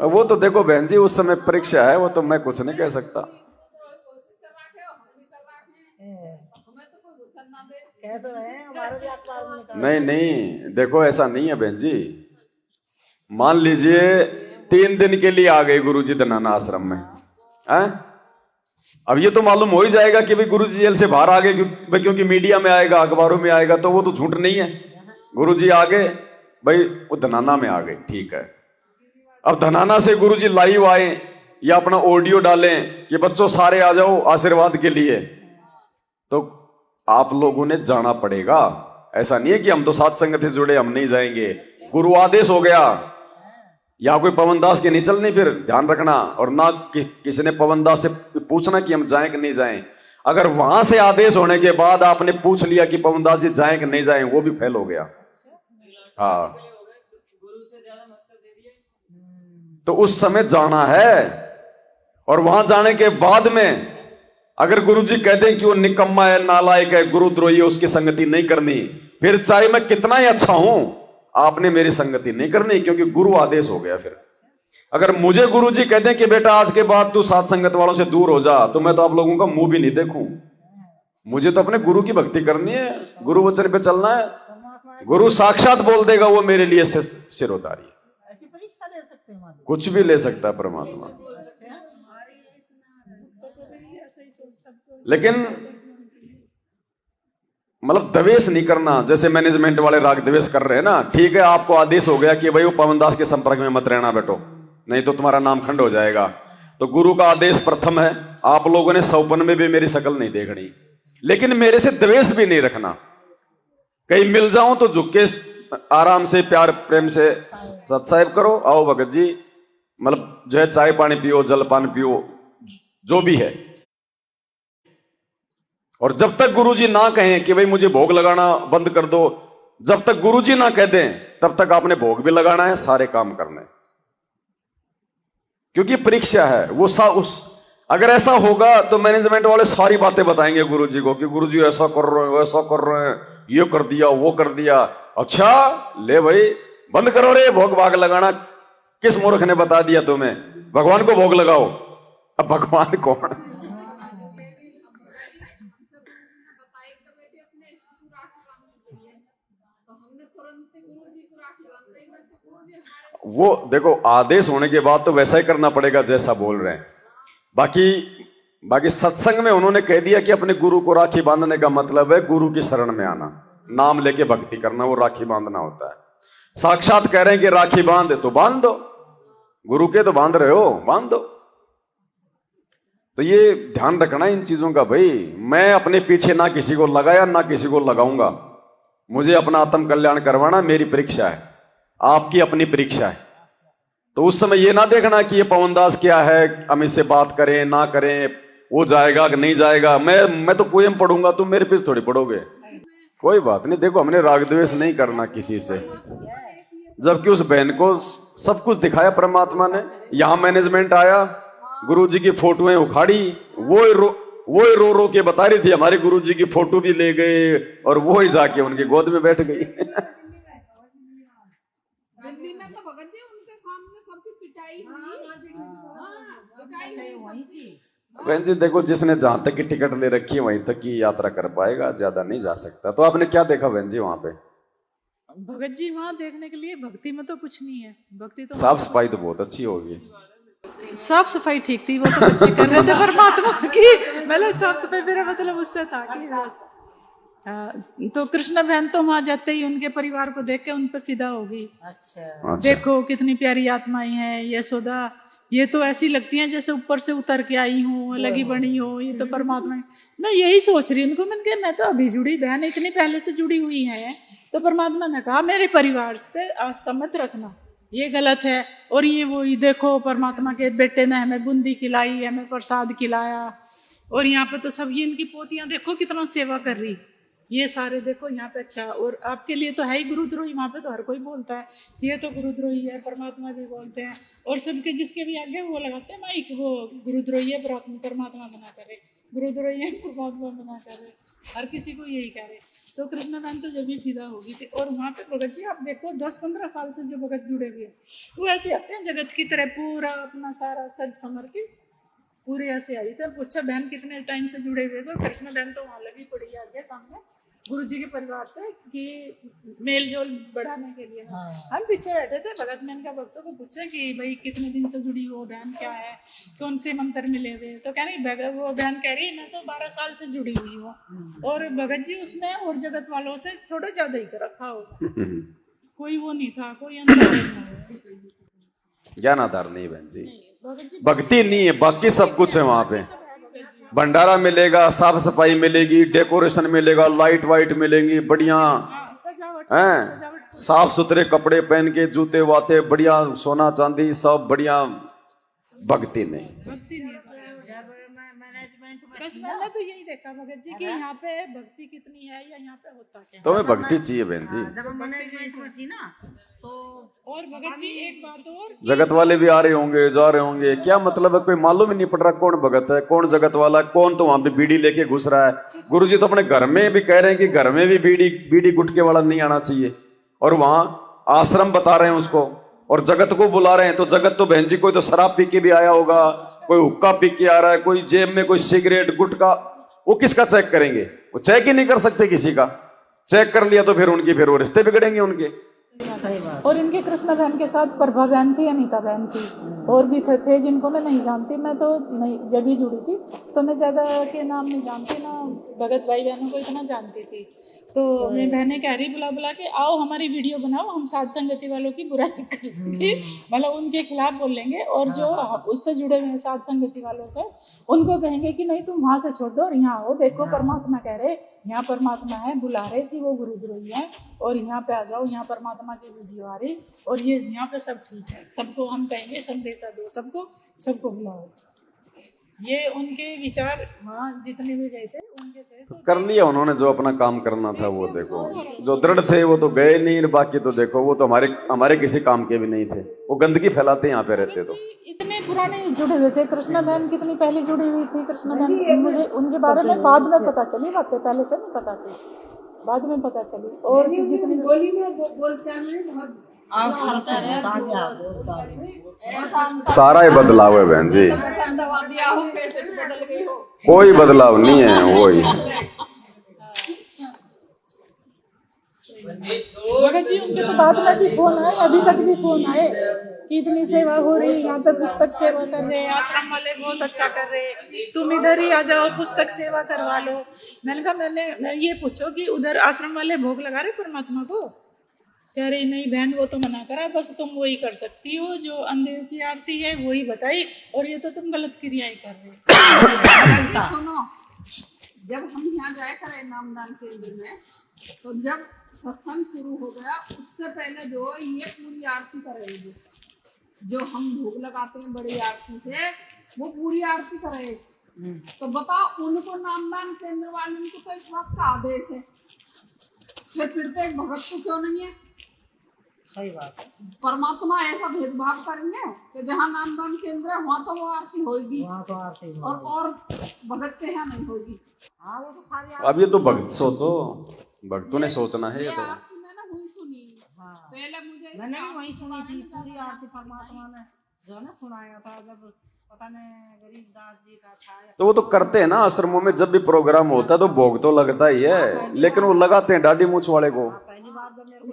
वो तो देखो बहन जी उस समय परीक्षा है, वो तो मैं कुछ नहीं कह सकता। नहीं देखो ऐसा नहीं है बहन जी। मान लीजिए 3 दिन के लिए आ गए गुरु जी धनाना आश्रम में, हैं? अब ये तो मालूम हो ही जाएगा कि भाई गुरु जी जेल से बाहर आ गए, क्योंकि मीडिया में आएगा, अखबारों में आएगा, तो वो तो झूठ नहीं है। गुरु जी आ गए भाई, वो धनाना में आ गए, ठीक है। अब धनाना से गुरु जी लाइव आए या अपना ऑडियो डालें कि बच्चों सारे आ जाओ आशीर्वाद के लिए, तो आप लोगों ने जाना पड़ेगा। ऐसा नहीं है कि हम तो साथ संगत से जुड़े हम नहीं जाएंगे। गुरु आदेश हो गया, या कोई पवन दास के नहीं चलनी, फिर ध्यान रखना। और ना किसी ने पवन दास से पूछना कि हम जाएं कि नहीं जाएं। अगर वहां से आदेश होने के बाद आपने पूछ लिया कि पवन दास जी जाएं कि नहीं जाएं, वो भी फेल हो गया। हाँ, तो उस समय जाना है। और वहां जाने के बाद में अगर गुरुजी कह दें कि वो निकम्मा है, नालायक है, गुरुद्रोही है, उसकी संगति नहीं करनी, फिर चाहे मैं कितना ही अच्छा हूं, आपने मेरी संगति नहीं करनी, क्योंकि गुरु आदेश हो गया। फिर अगर मुझे गुरुजी कहते हैं कि बेटा आज के बाद तू साथ संगत वालों से दूर हो जा, तो मैं तो आप लोगों का मुंह भी नहीं देखूं। मुझे तो अपने गुरु की भक्ति करनी है, गुरु वचन पे चलना है। गुरु साक्षात बोल देगा वो मेरे लिए सिरोधारी है। कुछ भी ले सकता है परमात्मा, लेकिन मतलब द्वेष नहीं करना। जैसे मैनेजमेंट वाले राग द्वेष कर रहे हैं ना, ठीक है आपको आदेश हो गया कि भाई वो पवन दास के संपर्क में मत रहना बेटो, नहीं तो तुम्हारा नाम खंड हो जाएगा। तो गुरु का आदेश प्रथम है, आप लोगों ने सौपन में भी मेरी शकल नहीं देखनी, लेकिन मेरे से द्वेष भी नहीं रखना। कहीं मिल जाऊं तो झुक के आराम से प्यार प्रेम से सत्साहिब करो, आओ भगत जी, मतलब जो है चाय पानी पियो, जलपान पियो, जो भी है। और जब तक गुरुजी ना कहें कि भाई मुझे भोग लगाना बंद कर दो, जब तक गुरुजी ना कह दें तब तक आपने भोग भी लगाना है, सारे काम करने, क्योंकि परीक्षा है वो अगर ऐसा होगा तो मैनेजमेंट वाले सारी बातें बताएंगे गुरुजी को कि गुरुजी ऐसा कर रहे हैं, वैसा कर रहे हैं, ये कर दिया, वो कर दिया। अच्छा ले भाई बंद करो रे भोग भाग लगाना, किस मूर्ख ने बता दिया तुम्हें? भगवान को भोग लगाओ। अब भगवान कौन? वो देखो आदेश होने के बाद तो वैसा ही करना पड़ेगा जैसा बोल रहे हैं। बाकी सत्संग में उन्होंने कह दिया कि अपने गुरु को राखी बांधने का मतलब है गुरु की शरण में आना, नाम लेके भक्ति करना, वो राखी बांधना होता है। साक्षात कह रहे हैं कि राखी बांध तो बांध दो, गुरु के तो बांध रहे हो, बांध दो। तो ये ध्यान रखना इन चीजों का भाई। मैं अपने पीछे ना किसी को लगाया ना किसी को लगाऊंगा, मुझे अपना आत्म कल्याण करवाना मेरी परीक्षा है, आपकी अपनी परीक्षा है। तो उस समय ये ना देखना कि ये पवनदास क्या है, हम इससे बात करें ना करें, वो जाएगा कि नहीं जाएगा। मैं तो पोएम पढ़ूंगा, तुम मेरे पीछे थोड़ी पढ़ोगे। कोई बात नहीं, देखो हमने राग द्वेष नहीं करना किसी से, जबकि उस बहन को सब कुछ दिखाया परमात्मा ने। यहां मैनेजमेंट आया, गुरुजी की फोटोएं उखाड़ी, वो ही रो के बता रही थी हमारे गुरुजी की फोटो भी ले गए, और वो ही जाके उनकी गोद में बैठ गई। दिल्ली में तो भगत जी उनके सामने सबकी पिटाई हुई। बहन जी देखो, जिसने जहां तक की टिकट ले रखी है वहीं तक की यात्रा कर पाएगा, ज्यादा नहीं जा सकता। तो आपने क्या देखा बहन जी वहां पे? भगत जी वहां देखने के लिए भक्ति में तो कुछ नहीं है, भक्ति तो साफ सफाई तो बहुत अच्छी होगी। साफ सफाई ठीक थी, वो तो बच्चे कर रहे थे परमात्मा की, मतलब साफ सफाई मेरा मतलब उससे था कि तो कृष्णा बहन तो वहां जाते ही उनके परिवार को देख के उन पे फिदा हो गई। अच्छा। देखो कितनी प्यारी आत्माएं हैं, यशोदा ये तो ऐसी लगती हैं जैसे ऊपर से उतर के आई हूँ, लगी बनी हो, ये तो परमात्मा। मैं यही सोच रही उनको, मैंने कहा मैं तो अभी जुड़ी, बहन इतनी पहले से जुड़ी हुई है। तो परमात्मा ने कहा मेरे परिवार पे आस्था मत रखना, ये गलत है। और ये वो देखो परमात्मा के बेटे ने हमें बूंदी खिलाई, हमें प्रसाद खिलाया, और यहाँ पे तो सब ये इनकी पोतियां देखो कितना सेवा कर रही, ये सारे देखो यहाँ पे। अच्छा, और आपके लिए तो है ही गुरुद्रोही, वहाँ पे तो हर कोई बोलता है ये तो गुरुद्रोही है, परमात्मा भी बोलते हैं, और सबके जिसके भी आगे वो लगाते हैं माइक, वो गुरुद्रोही है परमात्मा बना करे, गुरुद्रोही है परमात्मा बना करे, हर किसी को यही कह रहे। तो कृष्णा बहन तो जब भी फिदा होगी थी। और वहाँ पे भगत जी आप देखो 10-15 साल से जो भगत जुड़े हुए वो ऐसे आते हैं जगत की तरह, पूरा अपना सारा सज समर के पूरे ऐसे आई थे। पूछा बहन कितने टाइम से जुड़े हुए? तो कृष्णा बहन तो वहाँ लगी पड़ी है आगे सामने गुरुजी के परिवार से कि मेल जोल बढ़ाने के लिए। हाँ। हम पीछे बैठे थे, भगत मैन का भक्तों को पूछे कि भाई कितने दिन से जुड़ी हो बहन, क्या है, कौन से मंत्र मिले हुए? तो कह रही वो बहन कह रही मैं तो 12 साल से जुड़ी हुई हूँ, और भगत जी उसमें और जगत वालों से थोड़ा ज्यादा ही रखा होगा, कोई वो नहीं था, कोई अंतर नहीं। ज्ञान आधार नहीं बहन जी, भक्ति नहीं है, बाकी सब कुछ है वहां पे। भंडारा मिलेगा, साफ सफाई मिलेगी, डेकोरेशन मिलेगा, लाइट वाइट मिलेंगी, बढ़िया हैं, साफ सुथरे कपड़े पहन के, जूते वाते बढ़िया, सोना चांदी सब बढ़िया। भक्ति नहीं। बस मैंने तो यही देखा भगत जी कि यहाँ पे भक्ति कितनी है या यहाँ पे होता क्या। तो हमें भक्ति चाहिए बहन जी। जब मैनेजमेंट में थी ना तो। और भगत जी एक बात और, जगत वाले भी आ रहे होंगे, जा रहे होंगे, क्या मतलब है, कोई मालूम ही नहीं पड़ रहा कौन भगत है कौन जगत वाला, कौन तो वहां पे बीड़ी लेके घुस रहा है। गुरुजी तो अपने घर में भी कह रहे हैं कि घर में भी बीड़ी गुटके वाला नहीं आना चाहिए, और वहां आश्रम बता रहे हैं उसको, और जगत को बुला रहे हैं। तो जगत तो बहन जी कोई तो शराब पी के भी आया होगा, कोई हुक्का पी के आ रहा है, कोई जेब में कोई सिगरेट गुटका, वो किसका चेक करेंगे? वो चेक ही नहीं कर सकते किसी का। चेक कर लिया तो फिर वो रिश्ते बिगड़ेंगे उनके। और इनके कृष्णा बहन के साथ प्रभा बहन थी, अनीता बहन थी, और भी थे जिनको मैं नहीं जानती। मैं तो नहीं, जब ही जुड़ी थी तो मैं ज़्यादा के नाम नहीं जानती, ना भगत भाई बहनों को इतना जानती थी। तो मेरी बहनें कह रही बुला बुला के आओ हमारी वीडियो बनाओ, हम साध संगति वालों की बुराई करेंगे, मतलब उनके खिलाफ बोलेंगे, और जो उससे जुड़े हुए हैं साध संगति वालों से उनको कहेंगे कि नहीं तुम वहाँ से छोड़ दो और यहाँ आओ, देखो परमात्मा कह रहे यहाँ परमात्मा है, बुला रहे कि वो गुरुद्रोही है, और यहाँ पे आ जाओ, यहाँ परमात्मा की वीडियो आ रही, और ये यहाँ पे सब ठीक है, सबको हम कहेंगे संदेशा दो, सबको बुलाओ। ये उनके विचार वहाँ जितने भी गए थे उनके थे। तो कर लिया उन्होंने जो अपना काम करना था। वो देखो जो दृढ़ थे वो तो गए नहीं, बाकी तो देखो वो तो हमारे किसी काम के भी नहीं थे। वो गंदगी फैलाते यहाँ पे रहते। तो इतने पुराने जुड़े हुए थे। कृष्णा बहन कितनी पहले जुड़ी हुई थी। कृष्णा बहन मुझे उनके बारे में बाद में पता चली, बातें पहले से नहीं पता थी, बाद में पता चली। और जितनी बोली में बोलचाल में सारा ही बदलाव है बहन जी, कोई बदलाव नहीं है। वही भगत जी उनके तो बाद में भी फोन आए, अभी तक भी फोन आए कि इतनी सेवा हो रही, यहाँ पे पुस्तक सेवा कर रहे हैं, आश्रम वाले बहुत अच्छा कर रहे हैं, तुम इधर ही आ जाओ पुस्तक सेवा करवा लो। मैंने कहा मैं ये पूछो कि उधर आश्रम वाले भोग लगा रहे परमात्मा को? कह रही नहीं बहन वो तो मना करा, बस तुम वही कर सकती हो जो अंधेर की आरती है वही बताई, और ये तो तुम गलत क्रियाएं कर रहे हो। सुनो, जब हम यहाँ जाया करें नामदान केंद्र में, तो जब सत्संग शुरू हो गया उससे पहले जो ये पूरी आरती करेंगे, जो हम भोग लगाते हैं बड़ी आरती से, वो पूरी आरती करेंगे। तो बताओ उनको नामदान केंद्र वाले को तो इस बात का आदेश है, फिर तो एक भगत को क्यों नहीं है? सही बात है। परमात्मा ऐसा भेदभाव करेंगे कि जहाँ नामदान केंद्र है वहाँ तो वो आरती होगी, और भगत के यहाँ नहीं होगी। हाँ वो तो सारी अब ये तो भक्त सोचो, भक्तों ने सोचना है। ये तो आरती मैंने हुई सुनी। पहले मैंने भी वही सुनी थी पूरी आरती, परमात्मा ने जो है ना सुनाया था, जब पता नहीं गरीबदास जी का था। तो वो तो करते हैं ना आश्रमों में, जब भी प्रोग्राम होता है तो भोग तो लगता ही है, लेकिन वो लगाते हैं दाढ़ी मूछ वाले को।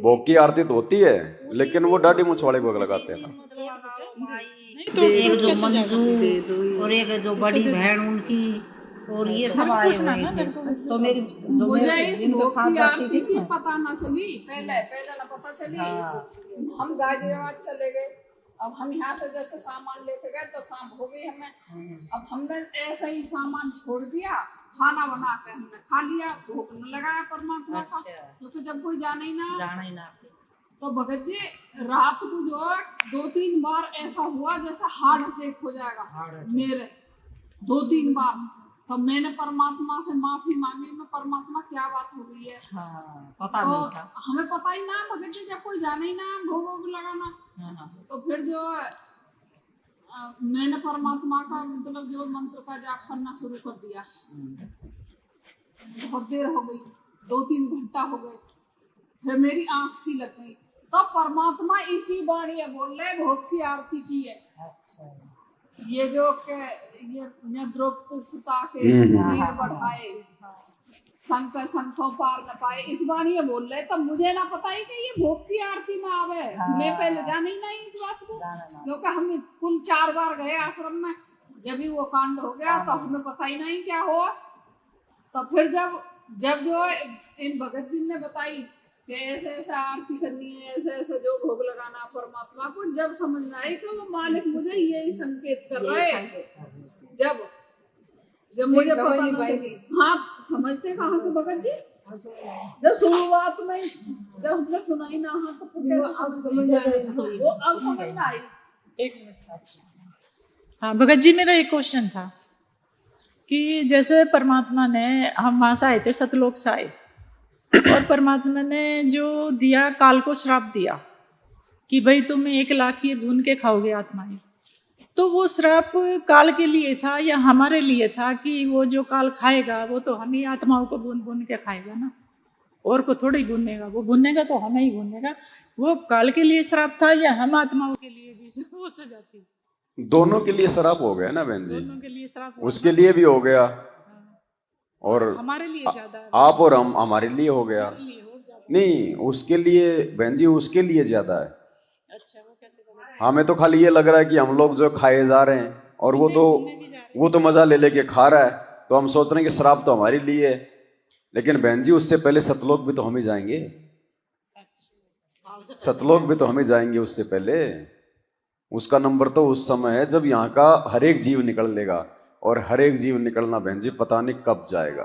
भोग की आरती तो होती है लेकिन वो दाढ़ी मूछ वाले को लगाते हैं। एक जो मंजू और एक जो बड़ी बहन उनकी, और ये सब आए हुए थे। तो मेरी मुझे इस भोग की आरती की पता ना चली, पहले ना पता चली। हम गाजियाबाद चले गए, अब हम यहाँ से जैसे सामान लेके गए तो शाम हो गई हमें। अब हमने ऐसा ही सामान छोड़ दिया, खाना बना के हमने खा लिया, भोग न लगाया परमात्मा का, क्योंकि जब कोई जाना ही ना। तो भगत जी रात को जो 2-3 बार ऐसा हुआ जैसे हार्ट अटैक हो जाएगा मेरे, 2-3 बार। तो मैंने परमात्मा से माफी मांगी, मैं परमात्मा क्या बात हो गई है। पता तो नहीं था, हमें पता ही ना भगत जी, जब कोई जाने ही ना भोग लगाना। तो फिर जो मैंने परमात्मा का मतलब जो मंत्र का जाप करना शुरू कर दिया। बहुत देर हो गई, 2-3 घंटा हो गए, फिर मेरी आंख सी लग गई। तो परमात्मा इसी बाणी बोल रहे भोग की आरती की है। ये जो ये द्रौपदी सीता के चीर बढ़ाए, संख संखों पार न पाए, इस बाणी ये बोल रहे। तब मुझे ना पता ही कि ये भोग की आरती में आवे। मैं पहले जाने ही नहीं इस बात को, क्योंकि हम कुल 4 बार गए आश्रम में। जब भी वो कांड हो गया तो हमें पता ही नहीं क्या हुआ। तो फिर जब जो इन भगत जी ने बताई कि ऐसे ऐसे आरती करनी है, ऐसे ऐसे जो भोग लगाना परमात्मा को, जब समझ में आई कि वो मालिक मुझे यही संकेत कर रहे हैं। जब मुझे पता नहीं पाई। हाँ, समझते कहाँ से भगत जी? जब शुरुआत में जब हमने सुना ही ना, हाँ, तो अब समझ में आई। एक मिनट। हाँ भगत जी, मेरा एक क्वेश्चन था कि जैसे परमात्मा ने, हम वहाँ से आए थे सतलोक से आए, और परमात्मा ने जो दिया, काल को श्राप दिया कि भाई तुम 1 लाख ये भून के खाओगे आत्माएं, तो वो श्राप काल के लिए था या हमारे लिए था कि वो जो काल खाएगा वो तो हम ही आत्माओं को भून भून के खाएगा ना, और को थोड़ी भूनेगा, वो भूनेगा तो हमें ही भूनेगा। वो काल के लिए श्राप था या हम आत्माओं के लिए भी वो सजा थी? दोनों के लिए श्राप हो गया ना बहन जी, दोनों के लिए श्राप, उसके लिए भी हो गया और हमारे लिए ज्यादा है। आप और हम हमारे लिए हो गया नहीं, उसके लिए बहन जी उसके लिए ज्यादा है। अच्छा, वो कैसे बोले? हमें तो खाली ये लग रहा है कि हम लोग जो खाए जा रहे हैं और वो तो मजा ले लेके खा रहा है, तो हम सोच रहे हैं कि शराब तो हमारे लिए है, लेकिन बहन जी उससे पहले सतलोक भी तो हम ही जाएंगे। सतलोक भी तो हम ही जाएंगे उससे पहले। उसका नंबर तो उस समय है जब यहाँ का हर एक जीव निकल लेगा, और हर एक जीव निकलना बहन जी पता नहीं कब जाएगा,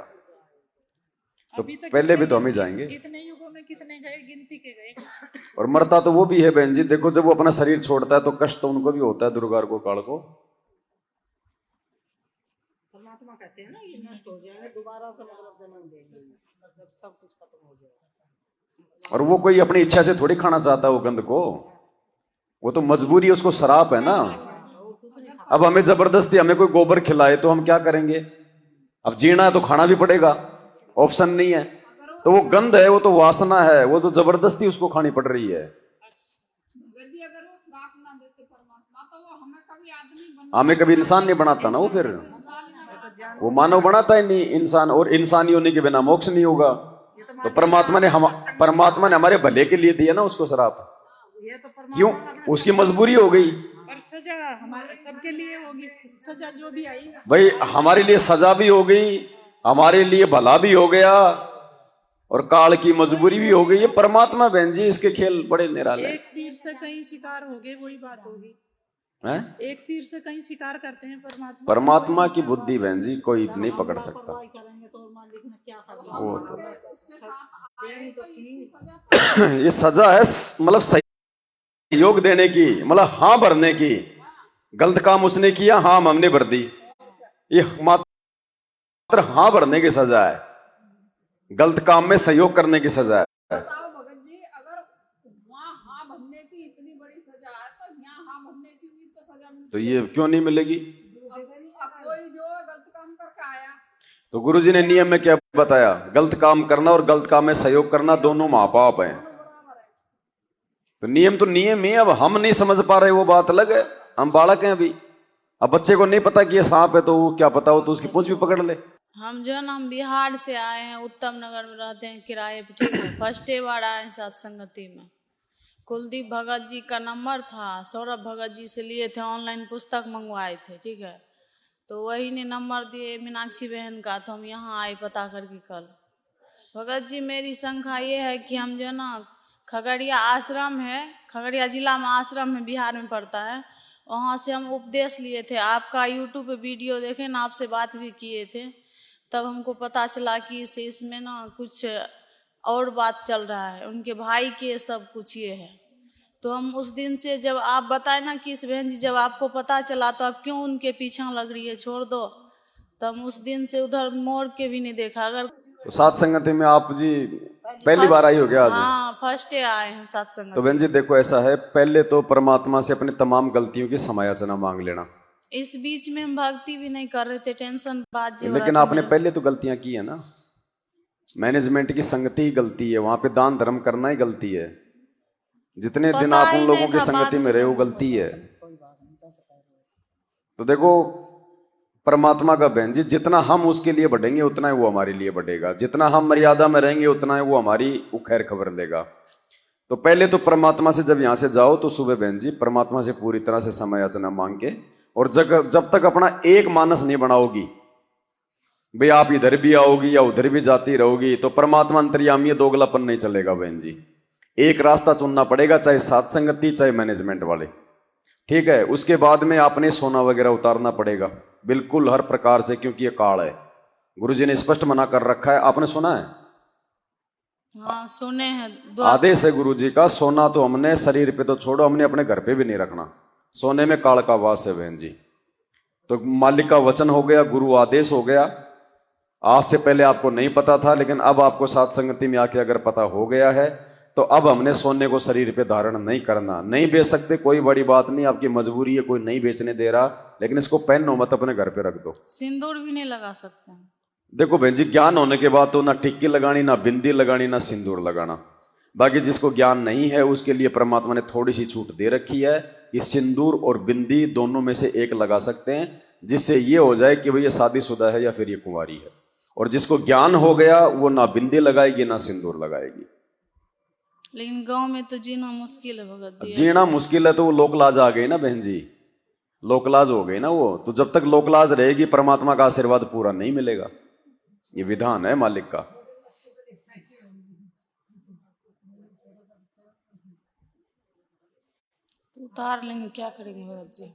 तो पहले भी तो हम ही जाएंगे। इतने युगों में कितने गए, गिनती के गए कुछ। और मरता तो वो भी है बहन जी, देखो जब वो अपना शरीर छोड़ता है तो कष्ट तो उनको भी होता है, दुर्गार को, काल को। परमात्मा कहते हैं ना ये नष्ट हो जाएगा, दोबारा से मतलब जन्म देंगे जब सब कुछ खत्म हो जाएगा। और वो कोई अपनी इच्छा से थोड़ी खाना चाहता है वो गंध को, वो तो मजबूरी है, उसको शराब है ना। अब हमें जबरदस्ती हमें कोई गोबर खिलाए तो हम क्या करेंगे? अब जीना है तो खाना भी पड़ेगा, ऑप्शन नहीं है। तो वो गंध है, वो तो वासना है, वो तो जबरदस्ती उसको खानी पड़ रही है। हमें कभी इंसान नहीं बनाता ना वो, फिर वो मानव बनाता ही नहीं इंसान, और इंसानी होने के बिना मोक्ष नहीं होगा। तो परमात्मा ने हमारे भले के लिए दिया ना उसको शराब, क्यों? उसकी मजबूरी हो गई। पर सजा हमारे सबके लिए होगी, सजा जो भी आई भाई हमारे लिए सजा भी हो गई, हमारे लिए भला भी हो गया, और काल की मजबूरी भी हो गई। ये परमात्मा बहन जी, इसके खेल बड़े निराले। एक तीर से कहीं शिकार हो गए, वही बात होगी। हैं? एक तीर से कहीं शिकार करते हैं परमात्मा। परमात्मा की बुद्धि बहन जी कोई नहीं पकड़ सकता। वो तो ये सजा है, मतलब सहयोग देने की, मतलब हाँ भरने की। गलत काम उसने किया, हाँ हमने भर दी, ये मात्र हाँ भरने की सजा है, गलत काम में सहयोग करने की सजा है। बताओ भगत जी, अगर वहाँ हाँ भरने की इतनी बड़ी सजा है तो यहाँ हाँ भरने की भी तो सजा मिलती तो ये क्यों नहीं मिलेगी? अब कोई जो गलत काम करके आया, तो गुरुजी ने नियम में क्या बताया? गलत काम करना और गलत काम में सहयोग करना दोनों महापाप हैं। तो नियम ही। अब हम नहीं समझ पा रहे, वो बात अलग है, हम बालक हैं अभी। अब बच्चे को नहीं पता कि ये सांप है, तो वो क्या पता हो तो उसकी पूंछ भी पकड़ ले। हम जो है ना, हम बिहार से आए हैं, उत्तम नगर में रहते हैं किराए पे, ठीक है। फर्स्ट बार आए हैं साथ संगति में। कुलदीप भगत जी का नंबर था, सौरभ भगत जी से लिए थे, ऑनलाइन पुस्तक मंगवाए थे, ठीक है। तो वही ने नंबर दिए मीनाक्षी बहन का, तो हम यहाँ आए पता करके कल। भगत जी मेरी शंका ये है कि हम जो है ना, खगड़िया आश्रम है, खगड़िया जिला में आश्रम है, बिहार में पड़ता है, वहाँ से हम उपदेश लिए थे। आपका यूट्यूब पे वीडियो देखे ना, आपसे बात भी किए थे, तब हमको पता चला कि इसमें ना कुछ और बात चल रहा है, उनके भाई के सब कुछ ये है। तो हम उस दिन से, जब आप बताए ना कि इस बहन जी, जब आपको पता चला तो आप क्यों उनके पीछे लग रही है, छोड़ दो, तो हम उस दिन से उधर मोड़ के भी नहीं देखा। अगर तो साथ संगति में आप जी पहली बार आई हो क्या आज? हाँ, फर्स्ट डे आए हैं साथ संगति। तो बहन जी देखो ऐसा है, पहले तो परमात्मा से अपनी तमाम गलतियों की समायाचना मांग लेना। इस बीच में हम भक्ति भी नहीं कर रहे थे, टेंशन बात जो, लेकिन आपने पहले तो गलतियां की है ना। मैनेजमेंट की संगति ही गलती है, वहां पे दान धर्म करना ही गलती है। जितने दिन आप उन लोगों की संगति में रहे वो गलती है। तो देखो परमात्मा का बहन जी, जितना हम उसके लिए बढ़ेंगे उतना ही वो हमारे लिए बढ़ेगा, जितना हम मर्यादा में रहेंगे उतना ही वो हमारी खैर खबर देगा। तो पहले तो परमात्मा से जब यहां से जाओ तो सुबह बहन जी परमात्मा से पूरी तरह से समायाचना मांग के, और जब तक अपना एक मानस नहीं बनाओगी, भाई आप इधर भी आओगी या उधर भी जाती रहोगी, तो परमात्मा अंतर्यामी, दोगलापन नहीं चलेगा बहन जी। एक रास्ता चुनना पड़ेगा, चाहे साथ संगति चाहे मैनेजमेंट वाले, ठीक है। उसके बाद में आपने सोना वगैरह उतारना पड़ेगा, बिल्कुल हर प्रकार से, क्योंकि ये काल है। गुरुजी ने स्पष्ट मना कर रखा है, आपने सुना है? हाँ सुने हैं। आदेश है गुरुजी का, सोना तो हमने शरीर पे तो छोड़ो, हमने अपने घर पे भी नहीं रखना। सोने में काल का वास है बहन जी। तो मालिक का वचन हो गया, गुरु आदेश हो गया। आज से पहले आपको नहीं पता था, लेकिन अब आपको साथ संगति में आके अगर पता हो गया है, तो अब हमने सोने को शरीर पे धारण नहीं करना। नहीं बेच सकते, कोई बड़ी बात नहीं, आपकी मजबूरी है, कोई नहीं बेचने दे रहा, लेकिन इसको पहनो मत, अपने घर पे रख दो। सिंदूर भी नहीं लगा सकते हैं। देखो बहन जी, ज्ञान होने के बाद तो ना टिक्की लगानी, ना बिंदी लगानी, ना सिंदूर लगाना। बाकी जिसको ज्ञान नहीं है उसके लिए परमात्मा ने थोड़ी सी छूट दे रखी है कि सिंदूर और बिंदी दोनों में से एक लगा सकते हैं, जिससे ये हो जाए कि भाई ये शादीशुदा है या फिर ये कुंवारी है। और जिसको ज्ञान हो गया वो ना बिंदी लगाएगी ना सिंदूर लगाएगी। लेकिन गांव में तो जीना मुश्किल है भगत जी। जीना मुश्किल है तो वो लोकलाज आ गई ना बहन जी, लोकलाज हो गई ना वो। तो जब तक लोकलाज रहेगी परमात्मा का आशीर्वाद पूरा नहीं मिलेगा। ये विधान है मालिक का। तो उतार लेंगे, क्या करेंगे भगत जी।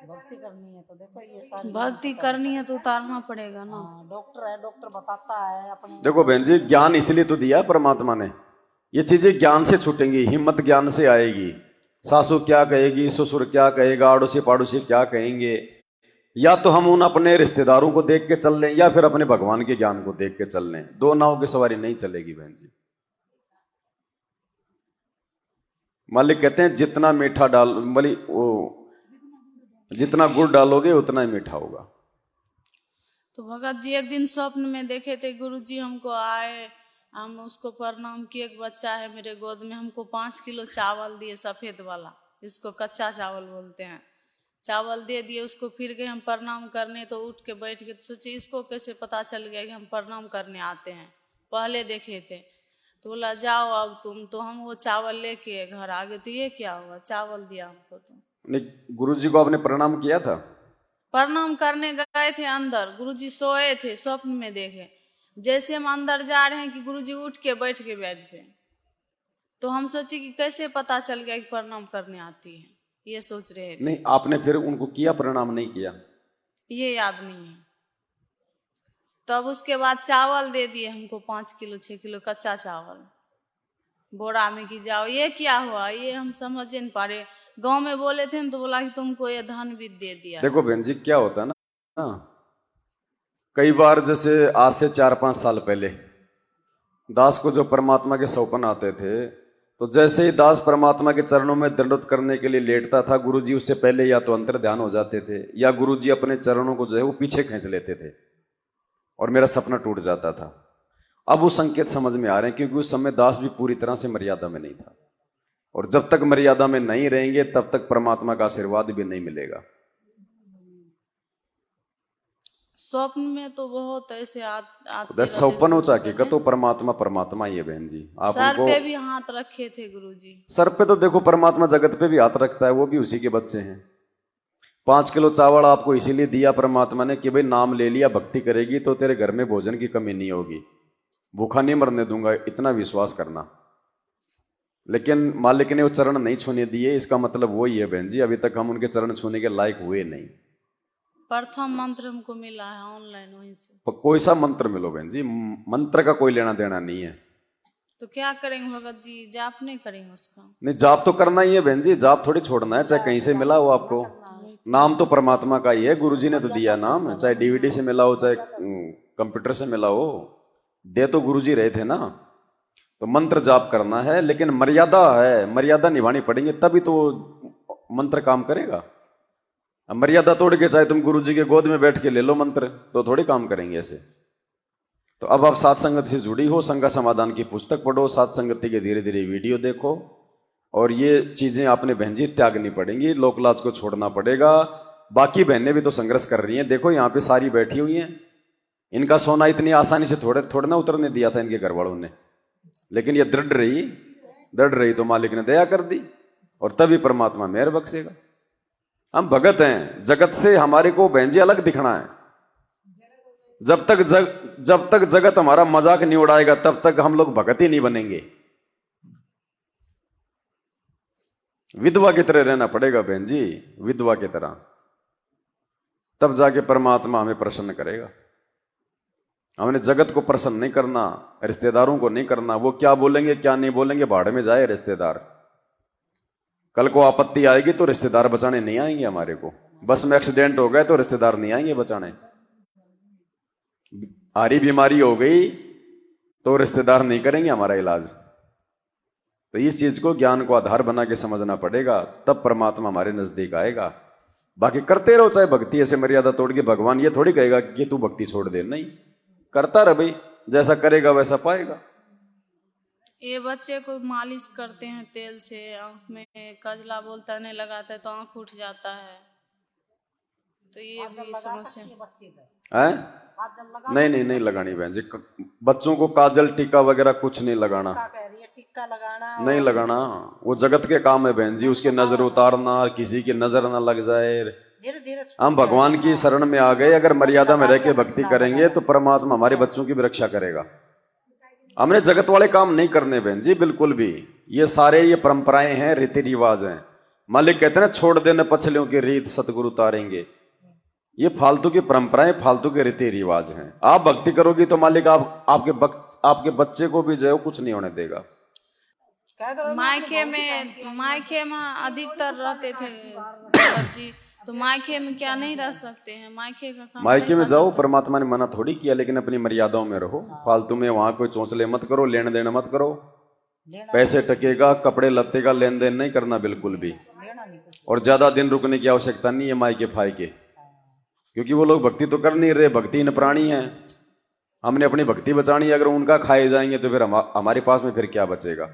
भक्ति करनी है तो देखो ये सारी भक्ति करनी है तो उतारना पड़ेगा ना। डॉक्टर है, डॉक्टर बताता है अपने। देखो बहन जी, ज्ञान इसलिए तो दिया परमात्मा ने। ये चीजें ज्ञान से छूटेंगी, हिम्मत ज्ञान से आएगी। सासू क्या कहेगी, ससुर क्या कहेगा, आड़ोसी पाड़ोसी क्या कहेंगे, या तो हम उन अपने रिश्तेदारों को देख के चल लें या फिर अपने भगवान के ज्ञान को देख के चल लें। दो नाव की सवारी नहीं चलेगी बहन जी। मालिक कहते हैं जितना मीठा डाल बोली वो जितना गुड़ डालोगे उतना ही मीठा होगा। तो भगत जी एक दिन स्वप्न में देखे थे, गुरु जी हमको आए, हम उसको प्रणाम किए। एक बच्चा है मेरे गोद में, हमको 5 किलो चावल दिए, सफेद वाला, इसको कच्चा चावल बोलते हैं। चावल दे दिए उसको, फिर गए हम प्रणाम करने, तो उठ के बैठ के सोचे इसको कैसे पता चल गया कि हम प्रणाम करने आते हैं, पहले देखे थे। तो बोला जाओ अब तुम, तो हम वो चावल लेके घर आ गए। तो ये क्या हुआ, चावल दिया हमको। तो नहीं, गुरुजी को आपने प्रणाम किया था? प्रणाम करने गए थे अंदर, गुरुजी सोए थे, स्वप्न में देखे। जैसे हम अंदर जा रहे हैं कि गुरुजी उठ के बैठ के बेड पे, तो हम सोचे कि कैसे पता चल गया कि प्रणाम करने आती है, ये सोच रहे थे। नहीं, आपने फिर उनको किया, प्रणाम नहीं किया? ये याद नहीं है। तब उसके बाद चावल दे दिए हमको 5 किलो 6 किलो कच्चा चावल बोरा में कि जाओ। ये क्या हुआ, ये हम समझ नहीं पा रहे। गाँव में बोले थे न, तो बोला कि तुमको ये धन भी दे दिया। देखो बहन जी क्या होता है ना, कई बार जैसे आज से 4-5 साल पहले दास को जो परमात्मा के सौपन आते थे, तो जैसे ही दास परमात्मा के चरणों में दंडवत करने के लिए लेटता था, गुरुजी उससे पहले या तो अंतर ध्यान हो जाते थे या गुरुजी अपने चरणों को जो है वो पीछे खींच लेते थे और मेरा सपना टूट जाता था। अब वो संकेत समझ में आ रहे हैं, क्योंकि उस समय दास भी पूरी तरह से मर्यादा में नहीं था, और जब तक मर्यादा में नहीं रहेंगे तब तक परमात्मा का आशीर्वाद भी नहीं मिलेगा। स्वप्न में तो बहुत ऐसे आते सौपन हो चाके का तो परमात्मा परमात्मा ही है बहन जी। आप सर पे भी हाथ रखे थे गुरुजी। सर पे तो देखो परमात्मा जगत पे भी हाथ रखता है, वो भी उसी के बच्चे हैं। 5 किलो चावल आपको इसीलिए दिया परमात्मा ने कि भाई नाम ले लिया, भक्ति करेगी तो तेरे घर में भोजन की कमी नहीं होगी, भूखा नहीं मरने दूंगा, इतना विश्वास करना। लेकिन मालिक ने वो चरण नहीं छूने दिए, इसका मतलब वही है बहन जी, अभी तक हम उनके चरण छूने के लायक हुए नहीं। प्रथम मंत्र हमको मिला है ऑनलाइन, वहीं से। कोई सा मंत्र मिलो बहन जी, मंत्र का कोई लेना देना नहीं है। तो क्या करेंगे भगत जी, जाप नहीं करेंगे उसका? नहीं, जाप तो करना ही है बहन जी, जाप थोड़ी छोड़ना है, चाहे कहीं से मिला हो आपको। नाम तो परमात्मा का ही है, गुरुजी ने तो दिया नाम, चाहे डीवीडी से मिला हो चाहे कंप्यूटर से मिला हो, दे तो गुरुजी रहे थे ना। तो मंत्र जाप करना है, लेकिन मर्यादा है, मर्यादा निभानी पड़ेगी तभी तो मंत्र काम करेगा। अब मर्यादा तोड़ के चाहे तुम गुरुजी के गोद में बैठ के ले लो मंत्र, तो थोड़ी काम करेंगे ऐसे। तो अब आप साथ संगत से जुड़ी हो, संगा समाधान की पुस्तक पढ़ो, साथ संगति के धीरे धीरे वीडियो देखो, और ये चीजें आपने बहन जी त्यागनी पड़ेंगी, लोकलाज को छोड़ना पड़ेगा। बाकी बहनें भी तो संघर्ष कर रही हैं, देखो यहाँ पे सारी बैठी हुई हैं, इनका सोना इतनी आसानी से थोड़े ना उतरने दिया था इनके घर वालों ने, लेकिन ये दृढ़ रही तो मालिक ने दया कर दी, और तभी परमात्मा मेहर बख्शेगा। हम भगत हैं, जगत से हमारे को बहन जी अलग दिखना है। जब तक जगत हमारा मजाक नहीं उड़ाएगा तब तक हम लोग भगत ही नहीं बनेंगे। विधवा की तरह रहना पड़ेगा बहन जी, विधवा की तरह, तब जाके परमात्मा हमें प्रसन्न करेगा। हमने जगत को प्रसन्न नहीं करना, रिश्तेदारों को नहीं करना, वो क्या बोलेंगे क्या नहीं बोलेंगे, भाड़ में जाए रिश्तेदार। कल को आपत्ति आएगी तो रिश्तेदार बचाने नहीं आएंगे हमारे को, बस में एक्सीडेंट हो गए तो रिश्तेदार नहीं आएंगे बचाने, हारी बीमारी हो गई तो रिश्तेदार नहीं करेंगे हमारा इलाज। तो इस चीज को, ज्ञान को आधार बना के समझना पड़ेगा, तब परमात्मा हमारे नजदीक आएगा। बाकी करते रहो चाहे भक्ति, ऐसे मर्यादा तोड़ के भगवान ये थोड़ी कहेगा कि तू भक्ति छोड़ दे, नहीं, करता रह भाई, जैसा करेगा वैसा पाएगा। ये बच्चे को मालिश करते हैं तेल से, आंख में कजला बोलता नहीं लगाता है तो आंख उठ जाता है, तो ये भी समस्या है। नहीं नहीं नहीं लगानी बहन जी, बच्चों को काजल टीका वगैरह कुछ नहीं लगाना, टिक्का लगाना नहीं लगाना। वो जगत के काम है बहन जी, उसकी नजर उतारना, किसी की नजर ना लग जाए। धीरे धीरे हम भगवान की शरण में आ गए, अगर मर्यादा में रह के भक्ति करेंगे तो परमात्मा हमारे बच्चों की भी रक्षा करेगा। हमने जगत वाले काम नहीं करने बहन जी, बिल्कुल भी। ये सारे ये परंपराएं हैं, रीति रिवाज हैं। मालिक कहते हैं छोड़ देने पछलियों की रीत सतगुरु उतारेंगे। ये फालतू की परंपराएं, फालतू के रीति रिवाज हैं। आप भक्ति करोगी तो मालिक आपके बच्चे को भी जो है कुछ नहीं होने देगा। मायके में अधिकतर रहते थे भगत जी, तो मायके में क्या नहीं रह सकते हैं? मायके का काम मायके में जाओ, परमात्मा ने मना थोड़ी किया, लेकिन अपनी मर्यादाओं में रहो। फालतू में वहां कोई चौंचले मत करो, लेन देन मत करो। पैसे टकेगा, कपड़े लत्ते का लेन देन नहीं करना बिल्कुल भी। और ज्यादा दिन रुकने की आवश्यकता नहीं है मायके फायके, क्योंकि वो लोग भक्ति तो कर नहीं रहे, भक्तिहीन प्राणी है। हमने अपनी भक्ति बचानी है, अगर उनका खाए जाएंगे तो फिर हमारे पास में फिर क्या बचेगा?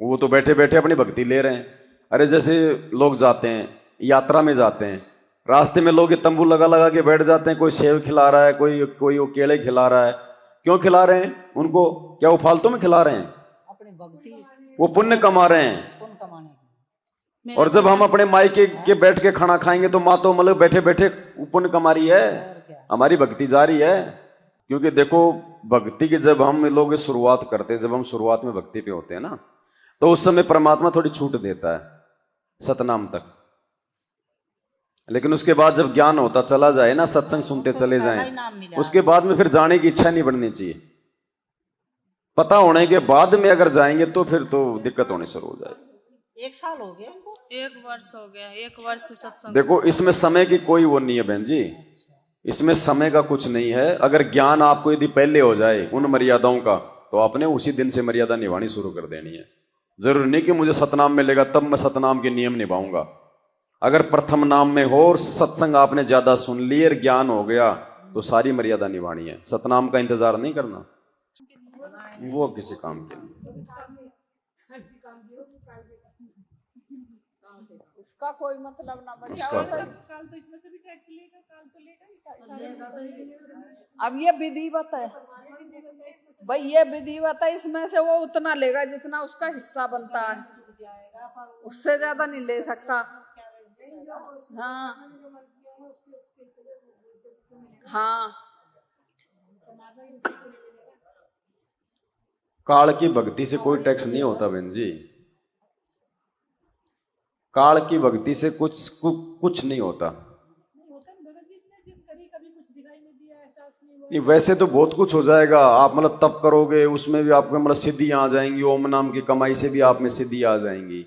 वो तो बैठे बैठे अपनी भक्ति ले रहे हैं। अरे जैसे लोग जाते हैं, यात्रा में जाते हैं, रास्ते में लोग ये तंबू लगा लगा के बैठ जाते हैं, कोई सेव खिला रहा है, कोई वो केले खिला रहा है। क्यों खिला रहे हैं उनको? क्या वो फालतू में खिला रहे हैं? अपनी भक्ति, वो पुण्य कमा रहे हैं। पुण्य कमाने की। और जब हम अपने मायके के बैठ के खाना खाएंगे तो माँ तो मतलब बैठे बैठे पुण्य कमा रही है, हमारी भक्ति जा रही है। क्योंकि देखो, भक्ति की जब हम लोग शुरुआत करते हैं, जब हम शुरुआत में भक्ति पे होते हैं ना, तो उस समय परमात्मा थोड़ी छूट देता है सतनाम तक। लेकिन उसके बाद जब ज्ञान होता चला जाए ना, सत्संग सुनते चले जाएं, उसके बाद में फिर जाने की इच्छा नहीं बढ़नी चाहिए। पता होने के बाद में अगर जाएंगे तो फिर तो दिक्कत होनी शुरू हो जाएगी। 1 साल हो गया उनको, 1 वर्ष हो गया, 1 वर्ष से सत्संग। देखो, इसमें समय की कोई वो नहीं है बहन जी, इसमें समय का कुछ नहीं है। अगर ज्ञान आपको यदि पहले हो जाए उन मर्यादाओं का, तो आपने उसी दिन से मर्यादा निभानी शुरू कर देनी है। जरूरी नहीं कि मुझे सतनाम मिलेगा तब मैं सतनाम के नियम निभाऊंगा। अगर प्रथम नाम में हो और सत्संग आपने ज्यादा सुन लिए और ज्ञान हो गया, तो सारी मर्यादा निभानी है। सतनाम का इंतजार नहीं करना, वो किसी काम के लिए। उसका कोई मतलब ना बचा। अब ये विधिवत है भाई, ये विधिवत है। इसमें से वो उतना लेगा जितना उसका हिस्सा बनता है, उससे ज्यादा नहीं ले सकता। हाँ हाँ, काल की भक्ति से कोई टैक्स नहीं होता बहन जी। काल की भक्ति से कुछ नहीं होता। नहीं, वैसे तो बहुत कुछ हो जाएगा। आप मतलब तप करोगे, उसमें भी आपको मतलब सिद्धियां आ जाएंगी। ओम नाम की कमाई से भी आप में सिद्धि आ जाएंगी।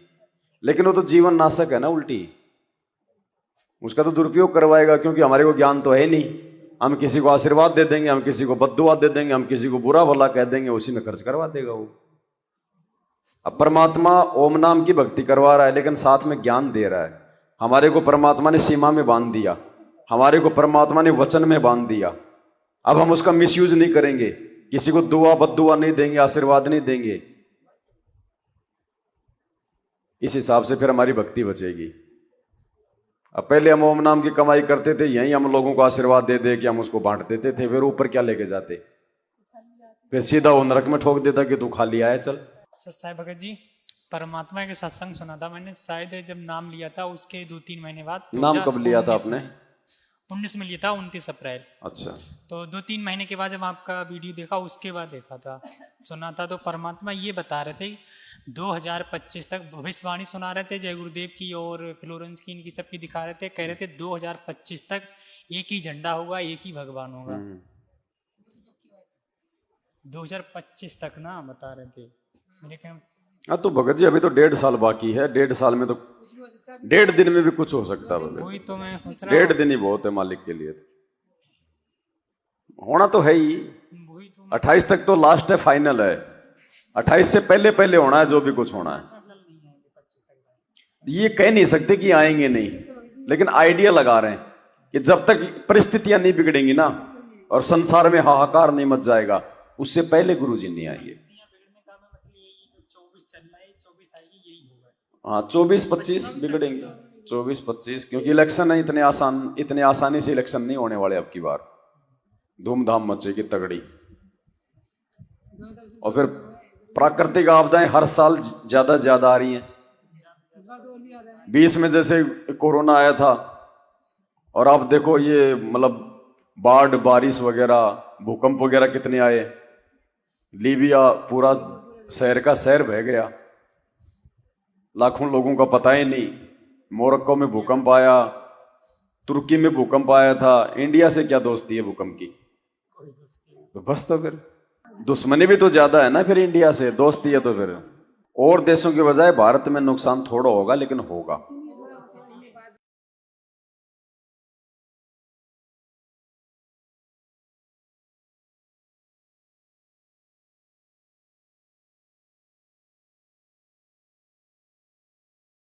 लेकिन वो तो जीवन नाशक है ना, उल्टी उसका तो दुरुपयोग करवाएगा। क्योंकि हमारे को ज्ञान तो है नहीं। हम किसी को आशीर्वाद दे देंगे, हम किसी को बद्दुआ दे देंगे, हम किसी को बुरा भला कह देंगे, उसी में खर्च करवा देगा वो। अब परमात्मा ओम नाम की भक्ति करवा रहा है, लेकिन साथ में ज्ञान दे रहा है। हमारे को परमात्मा ने सीमा में बांध दिया, हमारे को परमात्मा ने वचन में बांध दिया। अब हम उसका मिसयूज नहीं करेंगे, किसी को दुआ बद्दुआ नहीं देंगे, आशीर्वाद नहीं देंगे। इस हिसाब से फिर हमारी भक्ति बचेगी। अब पहले हम ओम नाम की कमाई करते थे, यहीं हम लोगों को आशीर्वाद दे दे कि हम उसको बांट देते थे। फिर ऊपर क्या लेके जाते? फिर सीधा वो नरक में ठोक देता कि तू खाली आया चल। सत्साई भगत जी, परमात्मा के सत्संग सुना था मैंने, शायद जब नाम लिया था उसके 2-3 महीने बाद। नाम कब लिया था आपने? 19 में लिया था, 29 अप्रैल। अच्छा। तो 2-3 महीने के बाद जब आपका वीडियो देखा, उसके बाद देखा था, सुना था, तो परमात्मा ये बता रहे थे 2025 तक भविष्यवाणी सुना रहे थे, जय गुरुदेव की और फ्लोरेंस की, इनकी सबकी दिखा रहे थे। कह रहे थे 2025 तक एक ही झंडा होगा, एक ही भगवान होगा। 2025 तक ना बता रहे थे। हाँ तो भगत जी, अभी तो 1.5 साल बाकी है। 1.5 साल में तो 1.5 दिन में भी कुछ हो सकता है। वही तो मैं सोच रहा हूँ, 1.5 दिन ही बहुत है मालिक के लिए। तो होना तो है ही। 28 तक तो लास्ट है, फाइनल है। 28 से पहले पहले होना है जो भी कुछ होना है। ये कह नहीं सकते कि आएंगे नहीं, लेकिन आइडिया लगा रहे हैं कि जब तक परिस्थितियां नहीं बिगड़ेंगी ना और संसार में हाहाकार नहीं मच जाएगा, उससे पहले गुरुजी नहीं आएंगे। हाँ, 24-25 बिगड़ेंगे। 24-25, क्योंकि इलेक्शन है, इतने आसानी से इलेक्शन नहीं होने वाले अब की बार। धूमधाम मचेगी तगड़ी। और फिर प्राकृतिक आपदाएं हर साल ज्यादा आ रही हैं। 20 में जैसे कोरोना आया था, और आप देखो ये मतलब बाढ़, बारिश वगैरह, भूकंप वगैरह कितने आए। लीबिया पूरा शहर का शहर बह गया, लाखों लोगों का पता ही नहीं। मोरक्को में भूकंप आया, तुर्की में भूकंप आया था। इंडिया से क्या दोस्ती है भूकंप की? तो बस, तो फिर दुश्मनी भी तो ज्यादा है ना फिर इंडिया से, दोस्ती है तो फिर। और देशों के बजाय भारत में नुकसान थोड़ा होगा, लेकिन होगा।